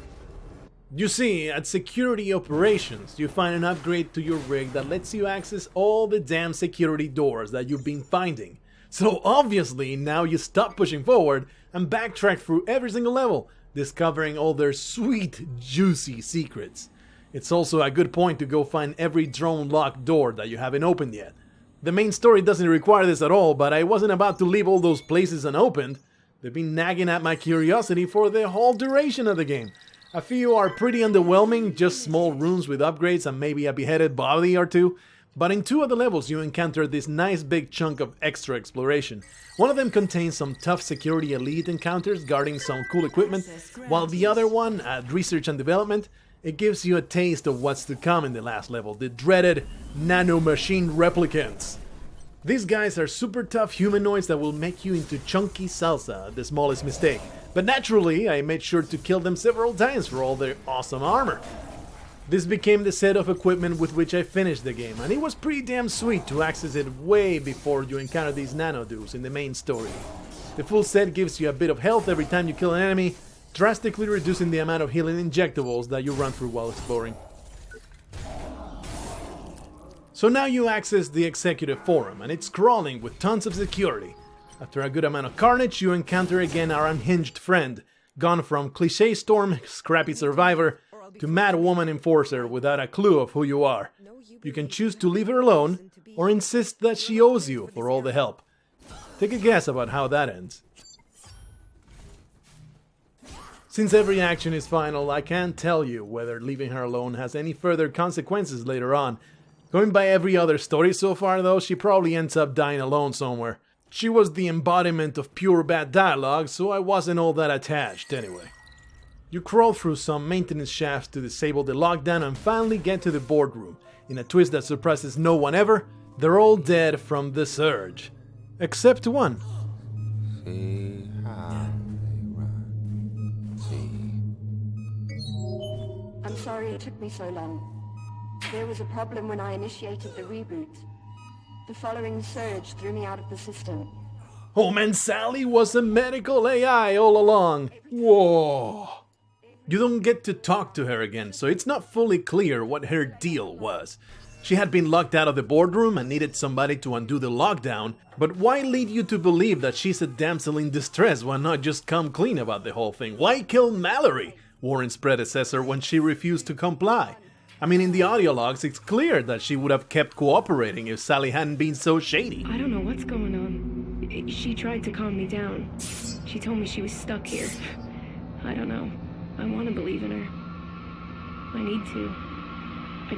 You see, at security operations, you find an upgrade to your rig that lets you access all the damn security doors that you've been finding. So obviously, now you stop pushing forward and backtrack through every single level, discovering all their sweet, juicy secrets. It's also a good point to go find every drone locked door that you haven't opened yet. The main story doesn't require this at all, but I wasn't about to leave all those places unopened. They've been nagging at my curiosity for the whole duration of the game. A few are pretty underwhelming, just small rooms with upgrades and maybe a beheaded body or two. But in 2 of the levels you encounter this nice big chunk of extra exploration. One of them contains some tough security elite encounters guarding some cool equipment, while the other one, at research and development, it gives you a taste of what's to come in the last level, the dreaded nanomachine replicants. These guys are super tough humanoids that will make you into chunky salsa at the smallest mistake. But naturally, I made sure to kill them several times for all their awesome armor. This became the set of equipment with which I finished the game, and it was pretty damn sweet to access it way before you encounter these nano dudes in the main story. The full set gives you a bit of health every time you kill an enemy, drastically reducing the amount of healing injectables that you run through while exploring. So now you access the executive forum, and it's crawling with tons of security. After a good amount of carnage, you encounter again our unhinged friend, gone from cliché storm scrappy survivor to mad woman enforcer without a clue of who you are. You can choose to leave her alone or insist that she owes you for all the help. Take a guess about how that ends. Since every action is final, I can't tell you whether leaving her alone has any further consequences later on. Going by every other story so far though, she probably ends up dying alone somewhere. She was the embodiment of pure bad dialogue, so I wasn't all that attached anyway. You crawl through some maintenance shafts to disable the lockdown and finally get to the boardroom. In a twist that surprises no one ever, they're all dead from the surge. Except one. I'm sorry it took me so long. There was a problem when I initiated the reboot. The following surge threw me out of the system. Oh man, Sally was a medical AI all along. Whoa. You don't get to talk to her again, so it's not fully clear what her deal was. She had been locked out of the boardroom and needed somebody to undo the lockdown, but why lead you to believe that she's a damsel in distress? Why not just come clean about the whole thing? Why kill Mallory, Warren's predecessor, when she refused to comply? I mean, in the audio logs, it's clear that she would have kept cooperating if Sally hadn't been so shady. I don't know what's going on. She tried to calm me down. She told me she was stuck here. I don't know. I want to believe in her. I need to. I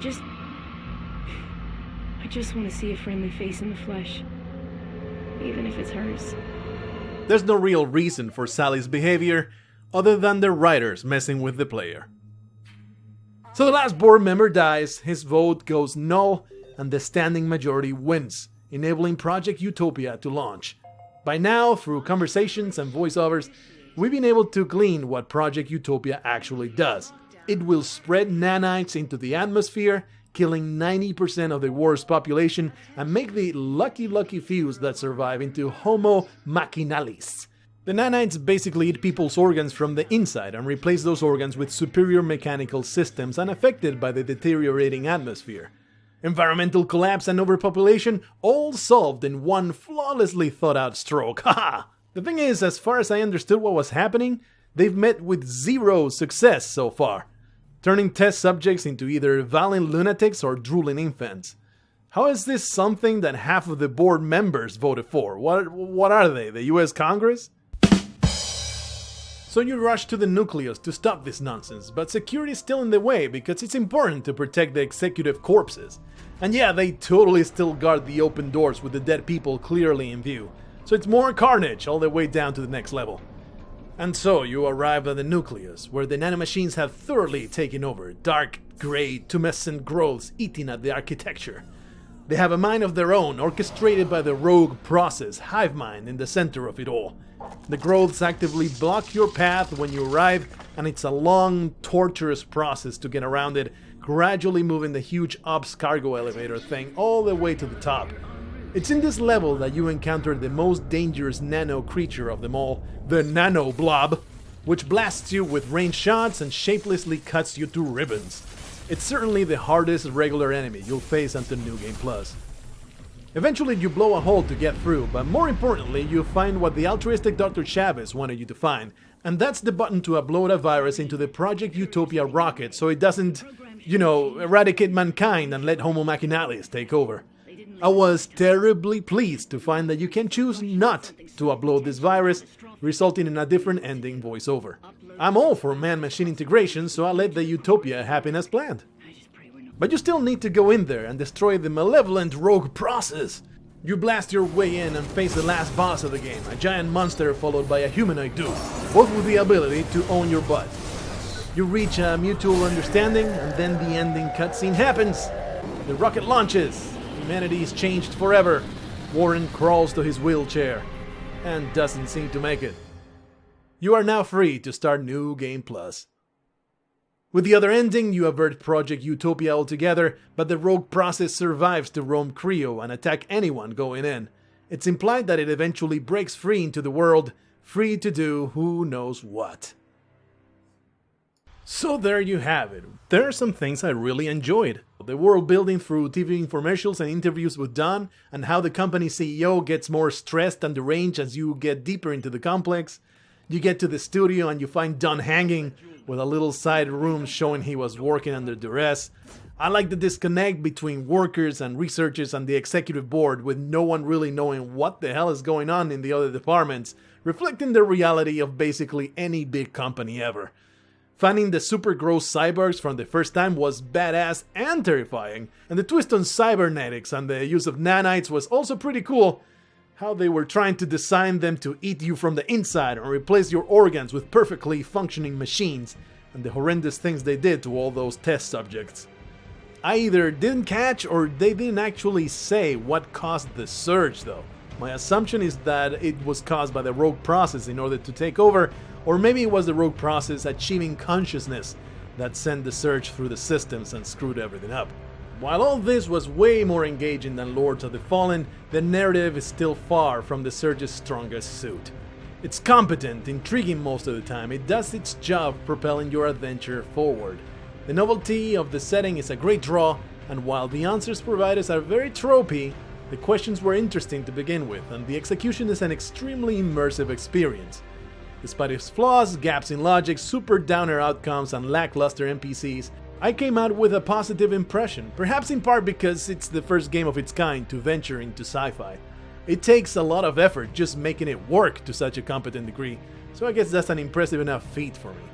just want to see a friendly face in the flesh. Even if it's hers. There's no real reason for Sally's behavior, other than the writers messing with the player. So the last board member dies, his vote goes null, and the standing majority wins, enabling Project Utopia to launch. By now, through conversations and voiceovers, we've been able to glean what Project Utopia actually does. It will spread nanites into the atmosphere, killing 90% of the world's population, and make the lucky fews that survive into Homo machinalis. The nanites basically eat people's organs from the inside and replace those organs with superior mechanical systems unaffected by the deteriorating atmosphere. Environmental collapse and overpopulation, all solved in one flawlessly thought out stroke. Haha! The thing is, as far as I understood what was happening, they've met with zero success so far, turning test subjects into either violent lunatics or drooling infants. How is this something that half of the board members voted for? What are they, the US Congress? So you rush to the nucleus to stop this nonsense, but security is still in the way because it's important to protect the executive corpses. And yeah, they totally still guard the open doors with the dead people clearly in view. So it's more carnage all the way down to the next level. And so you arrive at the nucleus, where the nanomachines have thoroughly taken over, dark, grey, tumescent growths eating at the architecture. They have a mind of their own, orchestrated by the rogue process, hive mind, in the center of it all. The growths actively block your path when you arrive, and it's a long, torturous process to get around it, gradually moving the huge ops cargo elevator thing all the way to the top. It's in this level that you encounter the most dangerous nano creature of them all, the Nano Blob, which blasts you with ranged shots and shapelessly cuts you to ribbons. It's certainly the hardest regular enemy you'll face until New Game Plus. Eventually you blow a hole to get through, but more importantly you find what the altruistic Dr. Chavez wanted you to find, and that's the button to upload a virus into the Project Utopia rocket so it doesn't, eradicate mankind and let Homo machinalis take over. I was terribly pleased to find that you can choose not to upload this virus, resulting in a different ending voiceover. I'm all for man-machine integration, so I let the Utopia happen as planned. But you still need to go in there and destroy the malevolent rogue process. You blast your way in and face the last boss of the game, a giant monster followed by a humanoid dude, both with the ability to own your butt. You reach a mutual understanding, and then the ending cutscene happens. The rocket launches. Humanity is changed forever. Warren crawls to his wheelchair and doesn't seem to make it. You are now free to start New Game Plus. With the other ending, you avert Project Utopia altogether, but the rogue process survives to roam Creo and attack anyone going in. It's implied that it eventually breaks free into the world, free to do who knows what. So there you have it. There are some things I really enjoyed. The world building through TV infomercials and interviews with Don, and how the company CEO gets more stressed and deranged as you get deeper into the complex. You get to the studio and you find Don hanging with a little side room showing he was working under duress. I like the disconnect between workers and researchers and the executive board, with no one really knowing what the hell is going on in the other departments, reflecting the reality of basically any big company ever. Finding the super gross cyborgs from the first time was badass and terrifying, and the twist on cybernetics and the use of nanites was also pretty cool. How they were trying to design them to eat you from the inside and replace your organs with perfectly functioning machines, and the horrendous things they did to all those test subjects. I either didn't catch or they didn't actually say what caused the surge though. My assumption is that it was caused by the rogue process in order to take over, or maybe it was the rogue process achieving consciousness that sent the surge through the systems and screwed everything up. While all this was way more engaging than Lords of the Fallen, the narrative is still far from the surge's strongest suit. It's competent, intriguing most of the time, it does its job propelling your adventure forward. The novelty of the setting is a great draw, and while the answers provided are very tropey, the questions were interesting to begin with, and the execution is an extremely immersive experience. Despite its flaws, gaps in logic, super downer outcomes, and lackluster NPCs, I came out with a positive impression, perhaps in part because it's the first game of its kind to venture into sci-fi. It takes a lot of effort just making it work to such a competent degree, so I guess that's an impressive enough feat for me.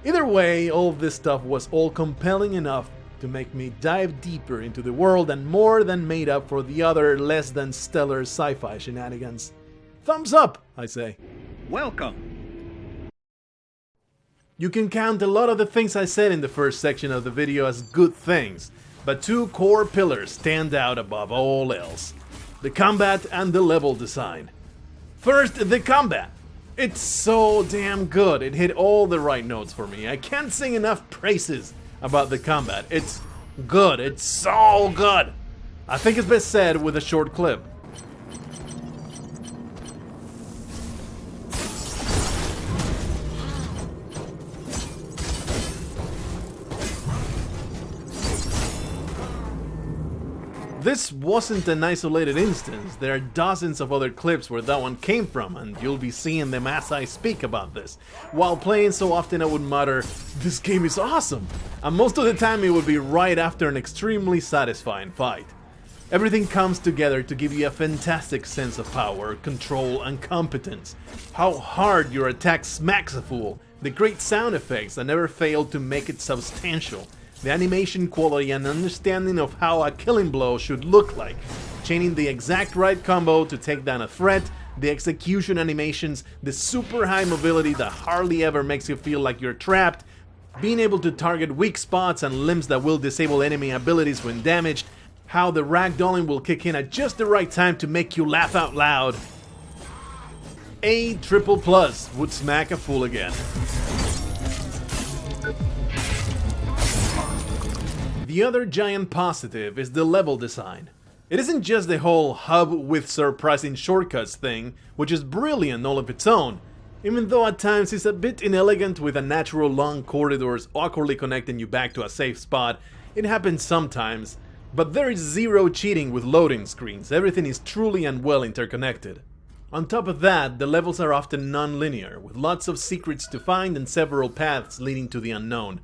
Either way, all this stuff was all compelling enough to make me dive deeper into the world and more than made up for the other less than stellar sci-fi shenanigans. Thumbs up, I say. Welcome! You can count a lot of the things I said in the first section of the video as good things, but two core pillars stand out above all else: the combat and the level design. First, the combat. It's so damn good, it hit all the right notes for me. I can't sing enough praises about the combat. It's good, it's so good. I think it's best said with a short clip. This wasn't an isolated instance, there are dozens of other clips where that one came from, and you'll be seeing them as I speak about this. While playing so often I would mutter, "This game is awesome!" and most of the time it would be right after an extremely satisfying fight. Everything comes together to give you a fantastic sense of power, control, and competence. How hard your attack smacks a fool, the great sound effects that never fail to make it substantial, the animation quality and understanding of how a killing blow should look like, chaining the exact right combo to take down a threat, the execution animations, the super high mobility that hardly ever makes you feel like you're trapped, being able to target weak spots and limbs that will disable enemy abilities when damaged, how the ragdolling will kick in at just the right time to make you laugh out loud. A triple plus would smack a fool again. The other giant positive is the level design. It isn't just the whole hub with surprising shortcuts thing, which is brilliant all of its own, even though at times it's a bit inelegant with unnatural long corridors awkwardly connecting you back to a safe spot. It happens sometimes, but there is zero cheating with loading screens, everything is truly and well interconnected. On top of that, the levels are often non-linear, with lots of secrets to find and several paths leading to the unknown.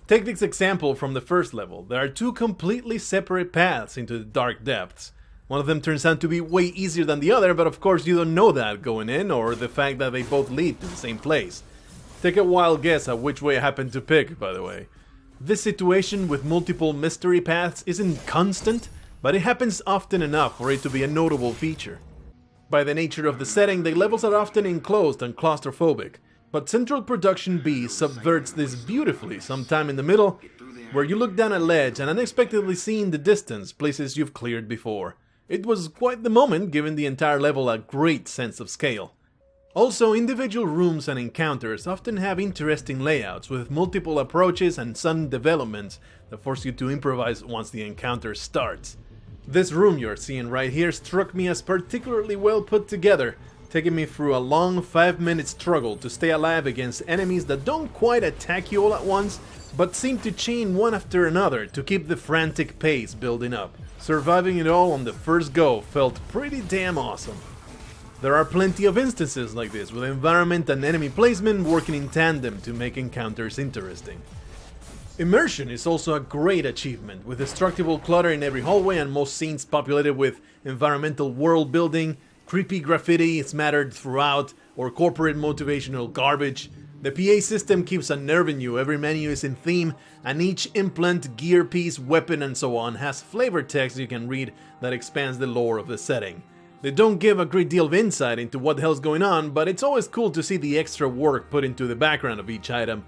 Take this example from the first level. There are two completely separate paths into the dark depths. One of them turns out to be way easier than the other, but of course you don't know that going in, or the fact that they both lead to the same place. Take a wild guess at which way I happen to pick, by the way. This situation with multiple mystery paths isn't constant, but it happens often enough for it to be a notable feature. By the nature of the setting, the levels are often enclosed and claustrophobic. But Central Production B subverts this beautifully sometime in the middle, where you look down a ledge and unexpectedly see in the distance places you've cleared before. It was quite the moment, giving the entire level a great sense of scale. Also, individual rooms and encounters often have interesting layouts with multiple approaches and sudden developments that force you to improvise once the encounter starts. This room you're seeing right here struck me as particularly well put together, taking me through a long 5-minute struggle to stay alive against enemies that don't quite attack you all at once, but seem to chain one after another to keep the frantic pace building up. Surviving it all on the first go felt pretty damn awesome. There are plenty of instances like this, with environment and enemy placement working in tandem to make encounters interesting. Immersion is also a great achievement, with destructible clutter in every hallway and most scenes populated with environmental world building, creepy graffiti smattered throughout, or corporate motivational garbage. The PA system keeps unnerving you, every menu is in theme, and each implant, gear piece, weapon and so on has flavor text you can read that expands the lore of the setting. They don't give a great deal of insight into what the hell's going on, but it's always cool to see the extra work put into the background of each item.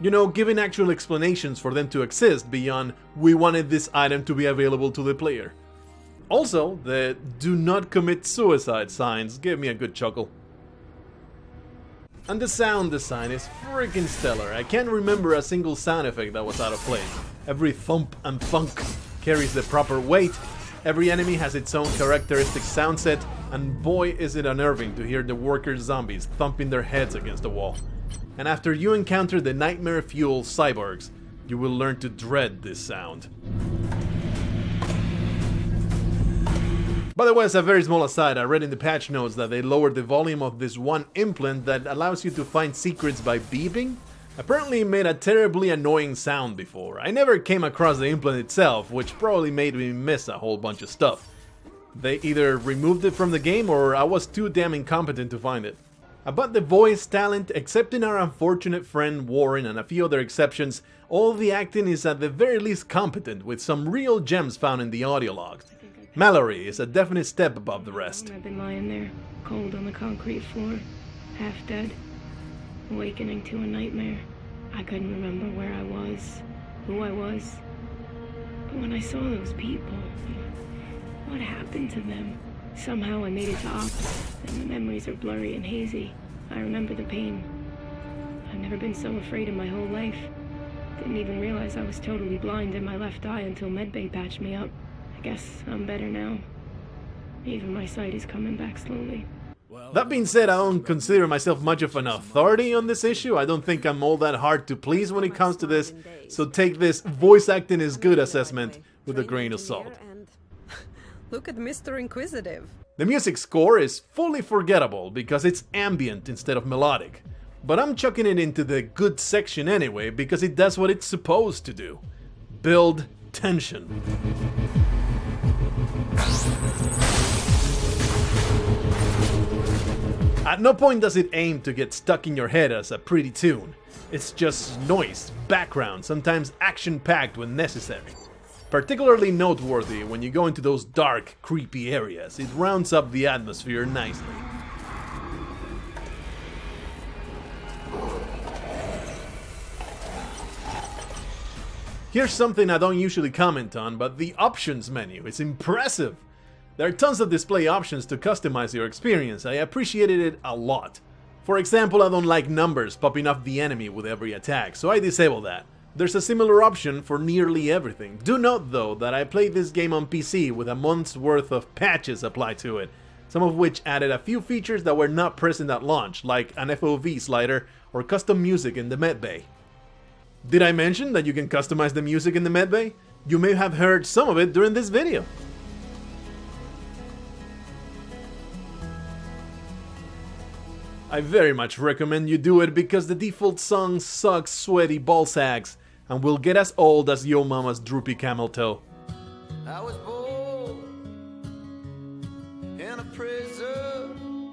You know, giving actual explanations for them to exist beyond "we wanted this item to be available to the player." Also, the "do not commit suicide" signs gave me a good chuckle. And the sound design is freaking stellar. I can't remember a single sound effect that was out of place. Every thump and thunk carries the proper weight. Every enemy has its own characteristic sound set, and boy is it unnerving to hear the worker zombies thumping their heads against the wall. And after you encounter the nightmare-fueled cyborgs, you will learn to dread this sound. By the way, as a very small aside, I read in the patch notes that they lowered the volume of this one implant that allows you to find secrets by beeping. Apparently it made a terribly annoying sound before. I never came across the implant itself, which probably made me miss a whole bunch of stuff. They either removed it from the game or I was too damn incompetent to find it. About the voice talent, excepting our unfortunate friend Warren and a few other exceptions, all the acting is at the very least competent, with some real gems found in the audio logs. Mallory is a definite step above the rest. I've been lying there, cold on the concrete floor, half dead, awakening to a nightmare. I couldn't remember where I was, who I was. But when I saw those people, what happened to them? Somehow I made it to Ops, and the memories are blurry and hazy. I remember the pain. I've never been so afraid in my whole life. Didn't even realize I was totally blind in my left eye until medbay patched me up. I guess I'm better now. Even my sight is coming back slowly. That being said, I don't consider myself much of an authority on this issue. I don't think I'm all that hard to please when it comes to this, so take this voice acting is good assessment with a grain of salt. Look at Mr. Inquisitive. The music score is fully forgettable because it's ambient instead of melodic. But I'm chucking it into the good section anyway because it does what it's supposed to do. Build tension. At no point does it aim to get stuck in your head as a pretty tune. It's just noise, background, sometimes action-packed when necessary. Particularly noteworthy when you go into those dark, creepy areas. It rounds up the atmosphere nicely. Here's something I don't usually comment on, but the options menu is impressive. There are tons of display options to customize your experience. I appreciated it a lot. For example, I don't like numbers popping off the enemy with every attack, so I disable that. There's a similar option for nearly everything. Do note though that I played this game on PC with a month's worth of patches applied to it, some of which added a few features that were not present at launch, like an FOV slider or custom music in the medbay. Did I mention that you can customize the music in the medbay? You may have heard some of it during this video. I very much recommend you do it because the default song sucks sweaty ballsacks and will get as old as Yo Mama's droopy camel toe. I was born in a prison,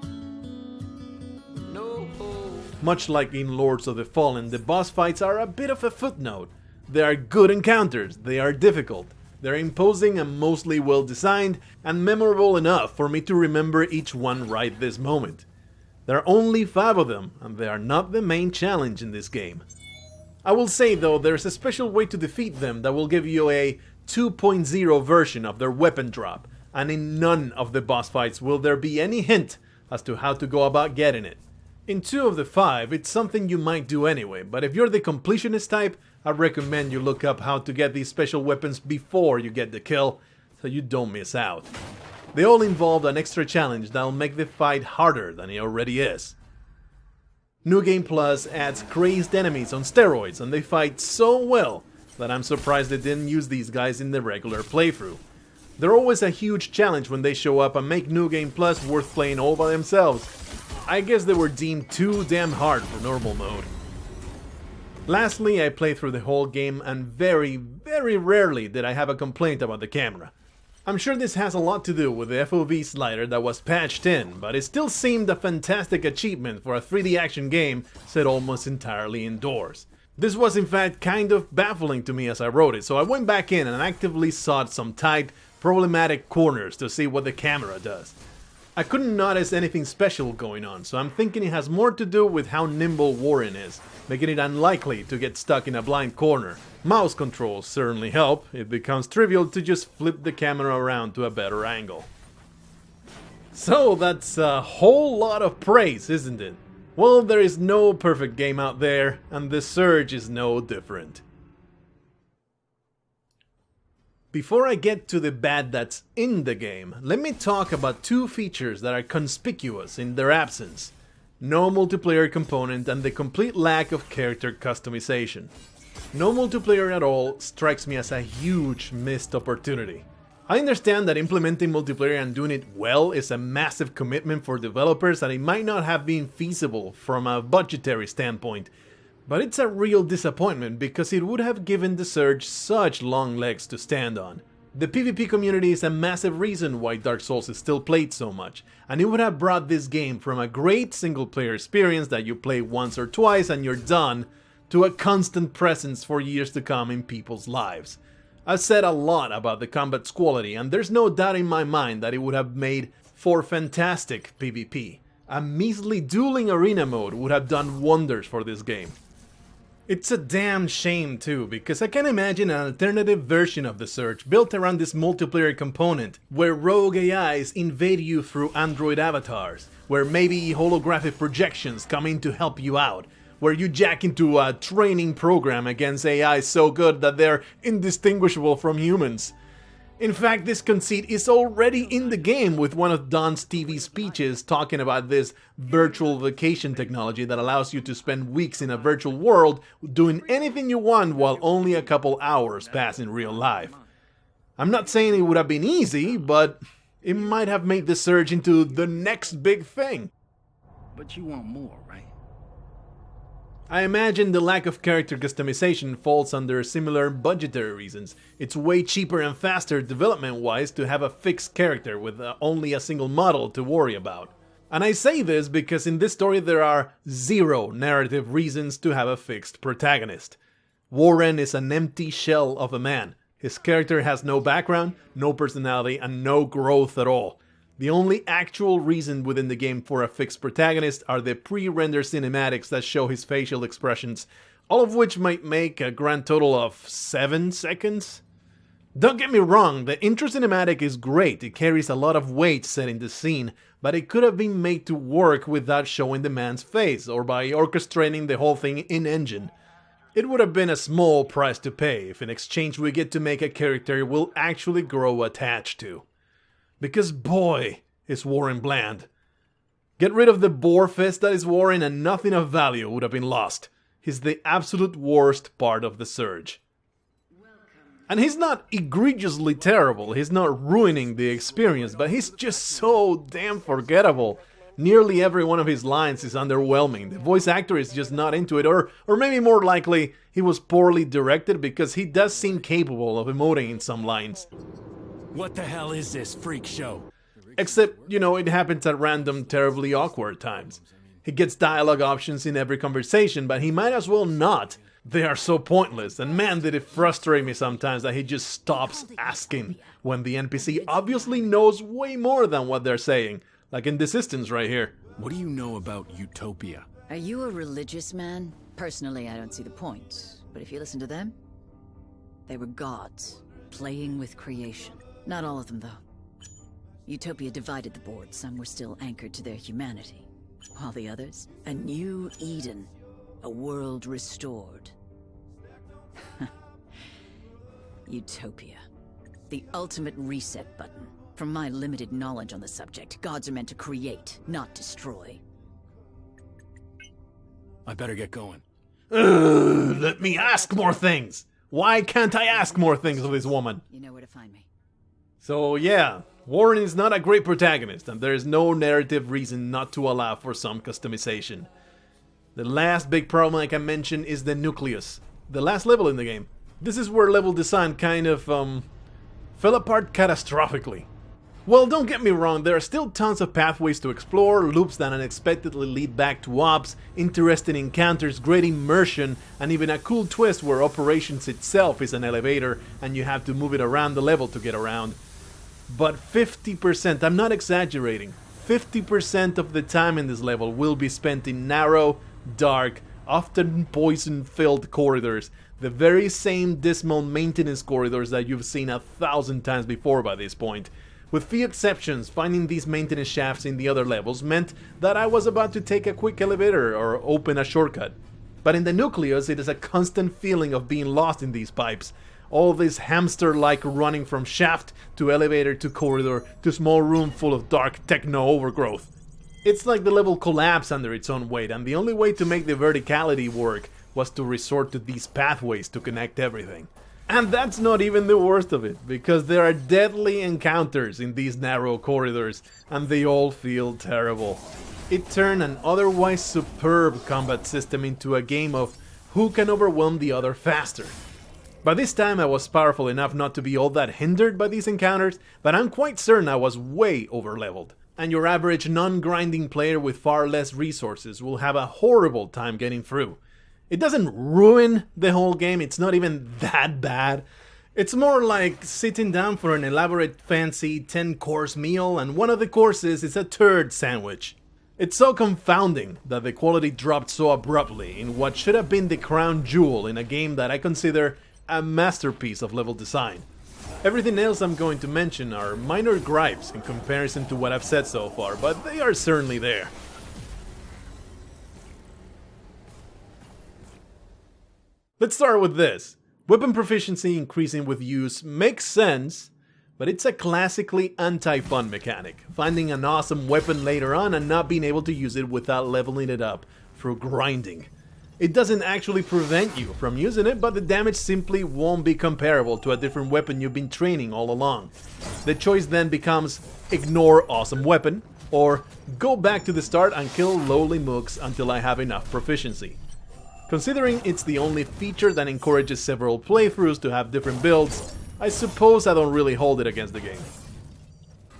no hope. Much like in Lords of the Fallen, the boss fights are a bit of a footnote. They are good encounters, they are difficult, they're imposing and mostly well designed, and memorable enough for me to remember each one right this moment. There are only 5 of them, and they are not the main challenge in this game. I will say though, there's a special way to defeat them that will give you a 2.0 version of their weapon drop, and in none of the boss fights will there be any hint as to how to go about getting it. In 2 of the 5, it's something you might do anyway, but if you're the completionist type, I recommend you look up how to get these special weapons before you get the kill, so you don't miss out. They all involve an extra challenge that'll make the fight harder than it already is. New Game Plus adds crazed enemies on steroids, and they fight so well that I'm surprised they didn't use these guys in the regular playthrough. They're always a huge challenge when they show up and make New Game Plus worth playing all by themselves. I guess they were deemed too damn hard for normal mode. Lastly, I played through the whole game, and very rarely did I have a complaint about the camera. I'm sure this has a lot to do with the FOV slider that was patched in, but it still seemed a fantastic achievement for a 3D action game set almost entirely indoors. This was in fact kind of baffling to me as I wrote it, so I went back in and actively sought some tight, problematic corners to see what the camera does. I couldn't notice anything special going on, so I'm thinking it has more to do with how nimble Warren is, making it unlikely to get stuck in a blind corner. Mouse controls certainly help. It becomes trivial to just flip the camera around to a better angle. So that's a whole lot of praise, isn't it? Well, there is no perfect game out there, and The Surge is no different. Before I get to the bad that's in the game, let me talk about two features that are conspicuous in their absence. No multiplayer component and the complete lack of character customization. No multiplayer at all strikes me as a huge missed opportunity. I understand that implementing multiplayer and doing it well is a massive commitment for developers and it might not have been feasible from a budgetary standpoint, but it's a real disappointment because it would have given The Surge such long legs to stand on. The PvP community is a massive reason why Dark Souls is still played so much, and it would have brought this game from a great single player experience that you play once or twice and you're done, to a constant presence for years to come in people's lives. I've said a lot about the combat's quality, and there's no doubt in my mind that it would have made for fantastic PvP. A measly dueling arena mode would have done wonders for this game. It's a damn shame too, because I can imagine an alternative version of The Surge built around this multiplayer component, where rogue AIs invade you through android avatars, where maybe holographic projections come in to help you out, where you jack into a training program against AI so good that they're indistinguishable from humans. In fact, this conceit is already in the game with one of Don's TV speeches talking about this virtual vacation technology that allows you to spend weeks in a virtual world doing anything you want while only a couple hours pass in real life. I'm not saying it would have been easy, but it might have made The Surge into the next big thing. But you want more, right? I imagine the lack of character customization falls under similar budgetary reasons. It's way cheaper and faster development-wise to have a fixed character with only a single model to worry about. And I say this because in this story there are zero narrative reasons to have a fixed protagonist. Warren is an empty shell of a man. His character has no background, no personality, and no growth at all. The only actual reason within the game for a fixed protagonist are the pre-rendered cinematics that show his facial expressions, all of which might make a grand total of 7 seconds. Don't get me wrong, the intro cinematic is great, it carries a lot of weight setting the scene, but it could have been made to work without showing the man's face, or by orchestrating the whole thing in-engine. It would have been a small price to pay if in exchange we get to make a character we'll actually grow attached to. Because boy, is Warren bland. Get rid of the boar fist that is Warren and nothing of value would have been lost. He's the absolute worst part of The Surge. And he's not egregiously terrible, he's not ruining the experience, but he's just so damn forgettable. Nearly every one of his lines is underwhelming, the voice actor is just not into it, or maybe more likely, he was poorly directed because he does seem capable of emoting in some lines. What the hell is this freak show? Except, it happens at random, terribly awkward times. He gets dialogue options in every conversation, but he might as well not. They are so pointless, and man did it frustrate me sometimes that he just stops asking when the NPC obviously knows way more than what they're saying, like in this instance right here. What do you know about Utopia? Are you a religious man? Personally, I don't see the point, but if you listen to them, they were gods, playing with creation. Not all of them, though. Utopia divided the board. Some were still anchored to their humanity, while the others, a new Eden, a world restored. Utopia. The ultimate reset button. From my limited knowledge on the subject, gods are meant to create, not destroy. I better get going. Let me ask more things. Why can't I ask more things of this woman? You know where to find me. So yeah, Warren is not a great protagonist, and there is no narrative reason not to allow for some customization. The last big problem I can mention is the nucleus, the last level in the game. This is where level design kind of fell apart catastrophically. Well, don't get me wrong, there are still tons of pathways to explore, loops that unexpectedly lead back to ops, interesting encounters, great immersion, and even a cool twist where operations itself is an elevator and you have to move it around the level to get around. But 50%, I'm not exaggerating, 50% of the time in this level will be spent in narrow, dark, often poison-filled corridors, the very same dismal maintenance corridors that you've seen 1,000 times before by this point. With few exceptions, finding these maintenance shafts in the other levels meant that I was about to take a quick elevator or open a shortcut. But in the nucleus, it is a constant feeling of being lost in these pipes. All this hamster-like running from shaft to elevator to corridor to small room full of dark techno overgrowth. It's like the level collapsed under its own weight, and the only way to make the verticality work was to resort to these pathways to connect everything. And that's not even the worst of it, because there are deadly encounters in these narrow corridors, and they all feel terrible. It turned an otherwise superb combat system into a game of who can overwhelm the other faster. By this time I was powerful enough not to be all that hindered by these encounters, but I'm quite certain I was way overleveled. And your average non-grinding player with far less resources will have a horrible time getting through. It doesn't ruin the whole game, it's not even that bad. It's more like sitting down for an elaborate fancy 10-course meal and one of the courses is a turd sandwich. It's so confounding that the quality dropped so abruptly in what should have been the crown jewel in a game that I consider a masterpiece of level design. Everything else I'm going to mention are minor gripes in comparison to what I've said so far, but they are certainly there. Let's start with this. Weapon proficiency increasing with use makes sense, but it's a classically anti-fun mechanic, finding an awesome weapon later on and not being able to use it without leveling it up through grinding. It doesn't actually prevent you from using it, but the damage simply won't be comparable to a different weapon you've been training all along. The choice then becomes ignore awesome weapon, or go back to the start and kill lowly mooks until I have enough proficiency. Considering it's the only feature that encourages several playthroughs to have different builds, I suppose I don't really hold it against the game.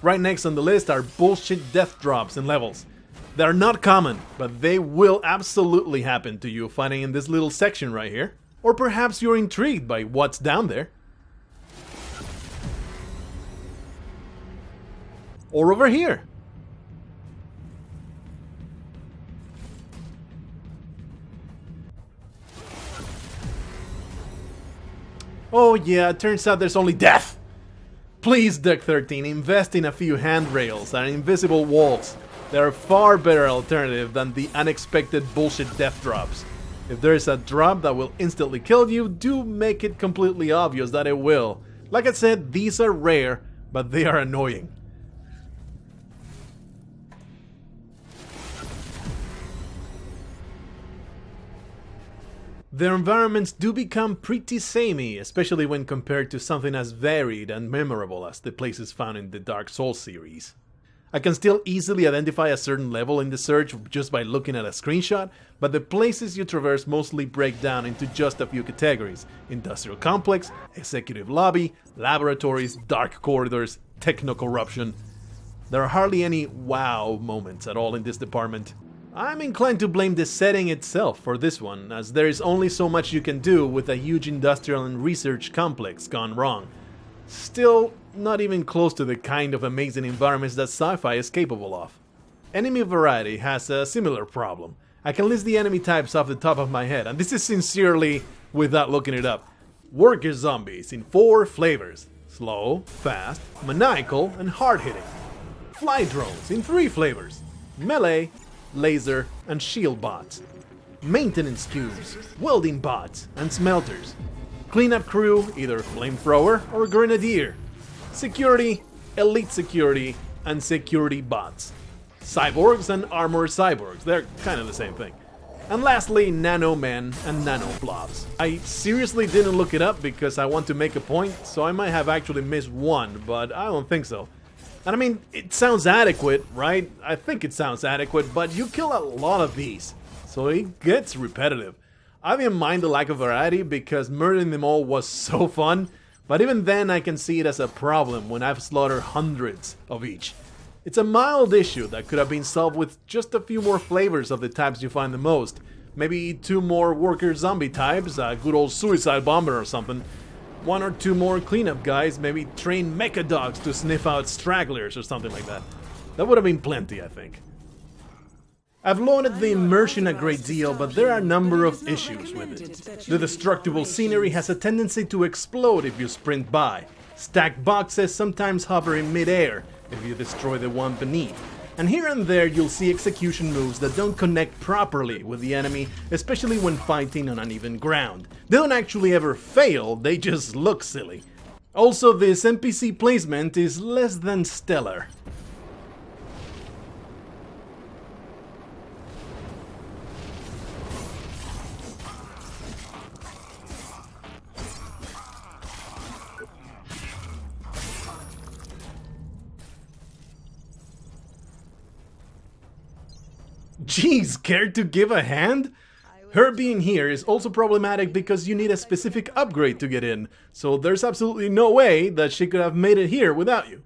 Right next on the list are bullshit death drops in levels. They are not common, but they will absolutely happen to you fighting in this little section right here. Or perhaps you're intrigued by what's down there. Or over here. Oh yeah, it turns out there's only death! Please, Deck 13, invest in a few handrails and invisible walls. They're a far better alternative than the unexpected bullshit death drops. If there's a drop that will instantly kill you, do make it completely obvious that it will. Like I said, these are rare, but they are annoying. Their environments do become pretty samey, especially when compared to something as varied and memorable as the places found in the Dark Souls series. I can still easily identify a certain level in the Surge just by looking at a screenshot, but the places you traverse mostly break down into just a few categories: industrial complex, executive lobby, laboratories, dark corridors, techno-corruption. There are hardly any wow moments at all in this department. I'm inclined to blame the setting itself for this one, as there is only so much you can do with a huge industrial and research complex gone wrong. Still, not even close to the kind of amazing environments that sci-fi is capable of. Enemy variety has a similar problem. I can list the enemy types off the top of my head, and this is sincerely without looking it up. Worker zombies in 4 flavors: slow, fast, maniacal, and hard-hitting. Fly drones in 3 flavors: melee, laser, and shield bots. Maintenance cubes, welding bots, and smelters. Cleanup crew, either flamethrower or grenadier. Security, elite security, and security bots. Cyborgs and armored cyborgs, they're kind of the same thing. And lastly, nano men and nano blobs. I seriously didn't look it up because I want to make a point, so I might have actually missed one, but I don't think so. And I mean, it sounds adequate, right? I think it sounds adequate, but you kill a lot of these, so it gets repetitive. I didn't mind the lack of variety because murdering them all was so fun, but even then I can see it as a problem when I've slaughtered hundreds of each. It's a mild issue that could have been solved with just a few more flavors of the types you find the most. Maybe 2 more worker zombie types, a good old suicide bomber or something. 1 or 2 more cleanup guys, maybe train mecha dogs to sniff out stragglers or something like that. That would have been plenty, I think. I've loaded the immersion a great deal, but there are a number of issues with it. The destructible scenery has a tendency to explode if you sprint by. Stacked boxes sometimes hover in mid-air if you destroy the one beneath. And here and there you'll see execution moves that don't connect properly with the enemy, especially when fighting on uneven ground. They don't actually ever fail, they just look silly. Also, this NPC placement is less than stellar. Jeez, care to give a hand? Her being here is also problematic because you need a specific upgrade to get in, so there's absolutely no way that she could have made it here without you.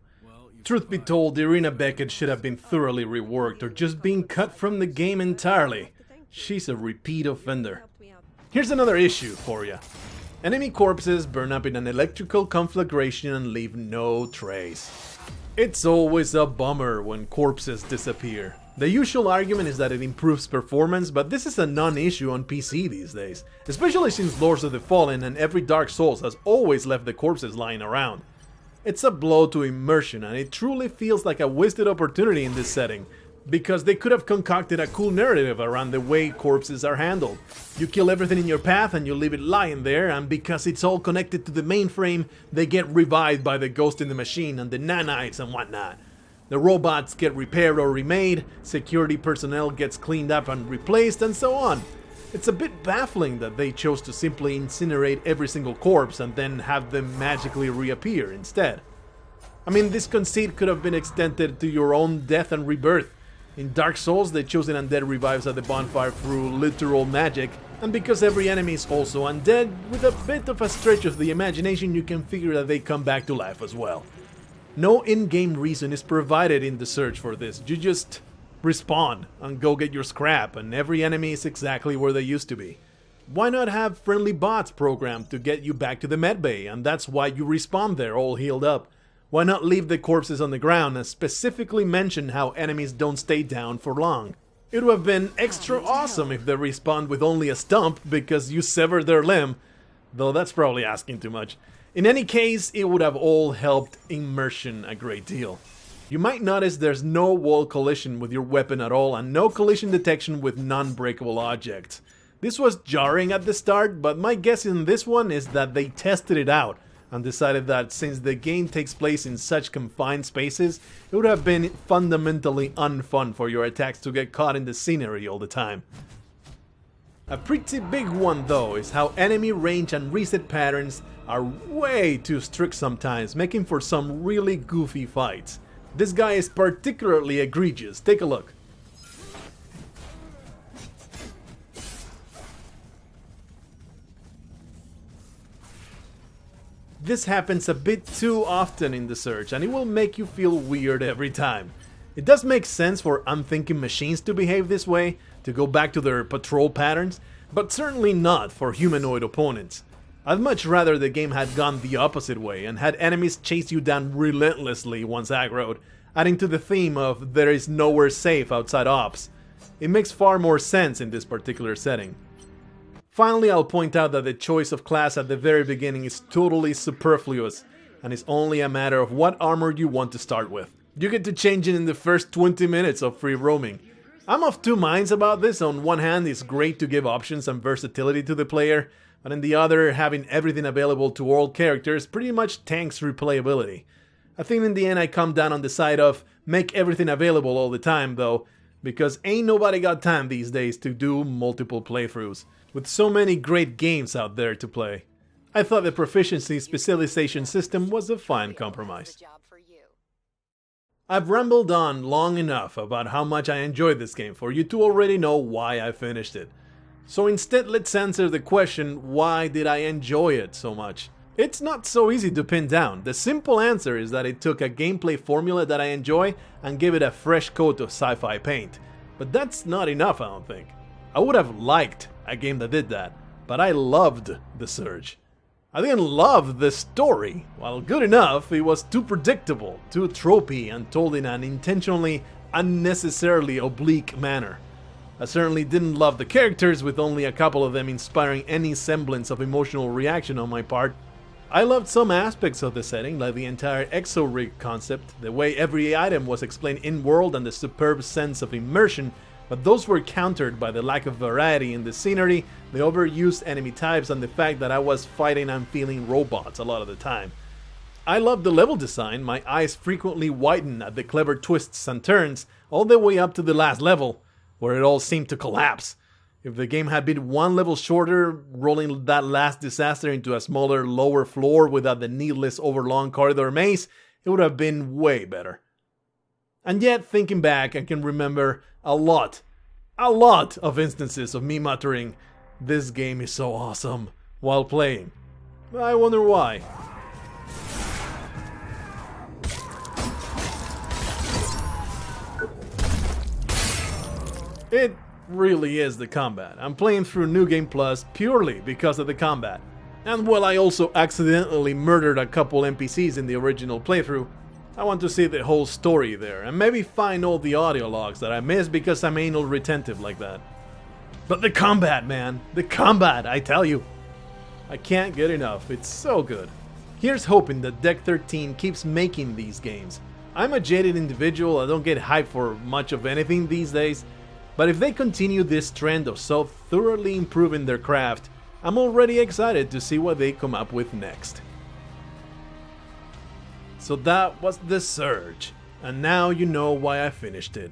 Truth be told, Irina Beckett should have been thoroughly reworked or just been cut from the game entirely. She's a repeat offender. Here's another issue for you. Enemy corpses burn up in an electrical conflagration and leave no trace. It's always a bummer when corpses disappear. The usual argument is that it improves performance, but this is a non-issue on PC these days, especially since Lords of the Fallen and every Dark Souls has always left the corpses lying around. It's a blow to immersion, and it truly feels like a wasted opportunity in this setting, because they could have concocted a cool narrative around the way corpses are handled. You kill everything in your path and you leave it lying there, and because it's all connected to the mainframe, they get revived by the ghost in the machine and the nanites and whatnot. The robots get repaired or remade, security personnel gets cleaned up and replaced, and so on. It's a bit baffling that they chose to simply incinerate every single corpse and then have them magically reappear instead. I mean, this conceit could have been extended to your own death and rebirth. In Dark Souls, the chosen undead revives at the bonfire through literal magic, and because every enemy is also undead, with a bit of a stretch of the imagination you can figure that they come back to life as well. No in-game reason is provided in the search for this, you just respawn and go get your scrap, and every enemy is exactly where they used to be. Why not have friendly bots programmed to get you back to the medbay, and that's why you respawn there all healed up? Why not leave the corpses on the ground and specifically mention how enemies don't stay down for long? It would have been extra awesome if they respawned with only a stump because you severed their limb, though that's probably asking too much. In any case, it would have all helped immersion a great deal. You might notice there's no wall collision with your weapon at all and no collision detection with non-breakable objects. This was jarring at the start, but my guess in this one is that they tested it out and decided that since the game takes place in such confined spaces, it would have been fundamentally unfun for your attacks to get caught in the scenery all the time. A pretty big one though is how enemy range and reset patterns are way too strict sometimes, making for some really goofy fights. This guy is particularly egregious, take a look. This happens a bit too often in the Surge, and it will make you feel weird every time. It does make sense for unthinking machines to behave this way, to go back to their patrol patterns, but certainly not for humanoid opponents. I'd much rather the game had gone the opposite way and had enemies chase you down relentlessly once aggroed, adding to the theme of there is nowhere safe outside ops. It makes far more sense in this particular setting. Finally, I'll point out that the choice of class at the very beginning is totally superfluous, and it's only a matter of what armor you want to start with. You get to change it in the first 20 minutes of free roaming. I'm of two minds about this. On one hand, it's great to give options and versatility to the player, but on the other, having everything available to all characters pretty much tanks replayability. I think in the end I come down on the side of make everything available all the time though, because ain't nobody got time these days to do multiple playthroughs, with so many great games out there to play. I thought the proficiency specialization system was a fine compromise. I've rambled on long enough about how much I enjoyed this game for you to already know why I finished it. So instead, let's answer the question, why did I enjoy it so much? It's not so easy to pin down. The simple answer is that it took a gameplay formula that I enjoy and gave it a fresh coat of sci-fi paint. But that's not enough, I don't think. I would have liked a game that did that, but I loved The Surge. I didn't love the story. While good enough, it was too predictable, too tropey, and told in an intentionally, unnecessarily oblique manner. I certainly didn't love the characters, with only a couple of them inspiring any semblance of emotional reaction on my part. I loved some aspects of the setting, like the entire exo-rig concept, the way every item was explained in-world, and the superb sense of immersion, but those were countered by the lack of variety in the scenery, the overused enemy types, and the fact that I was fighting and feeling robots a lot of the time. I loved the level design. My eyes frequently widened at the clever twists and turns, all the way up to the last level, where it all seemed to collapse. If the game had been one level shorter, rolling that last disaster into a smaller, lower floor without the needless overlong corridor maze, it would have been way better. And yet, thinking back, I can remember a lot of instances of me muttering, "This game is so awesome," while playing. I wonder why. It really is the combat. I'm playing through New Game Plus purely because of the combat. And while I also accidentally murdered a couple NPCs in the original playthrough, I want to see the whole story there, and maybe find all the audio logs that I missed because I'm anal retentive like that. But the combat, man! The combat, I tell you! I can't get enough, it's so good. Here's hoping that Deck 13 keeps making these games. I'm a jaded individual, I don't get hyped for much of anything these days, but if they continue this trend of so thoroughly improving their craft, I'm already excited to see what they come up with next. So that was The Surge, and now you know why I finished it.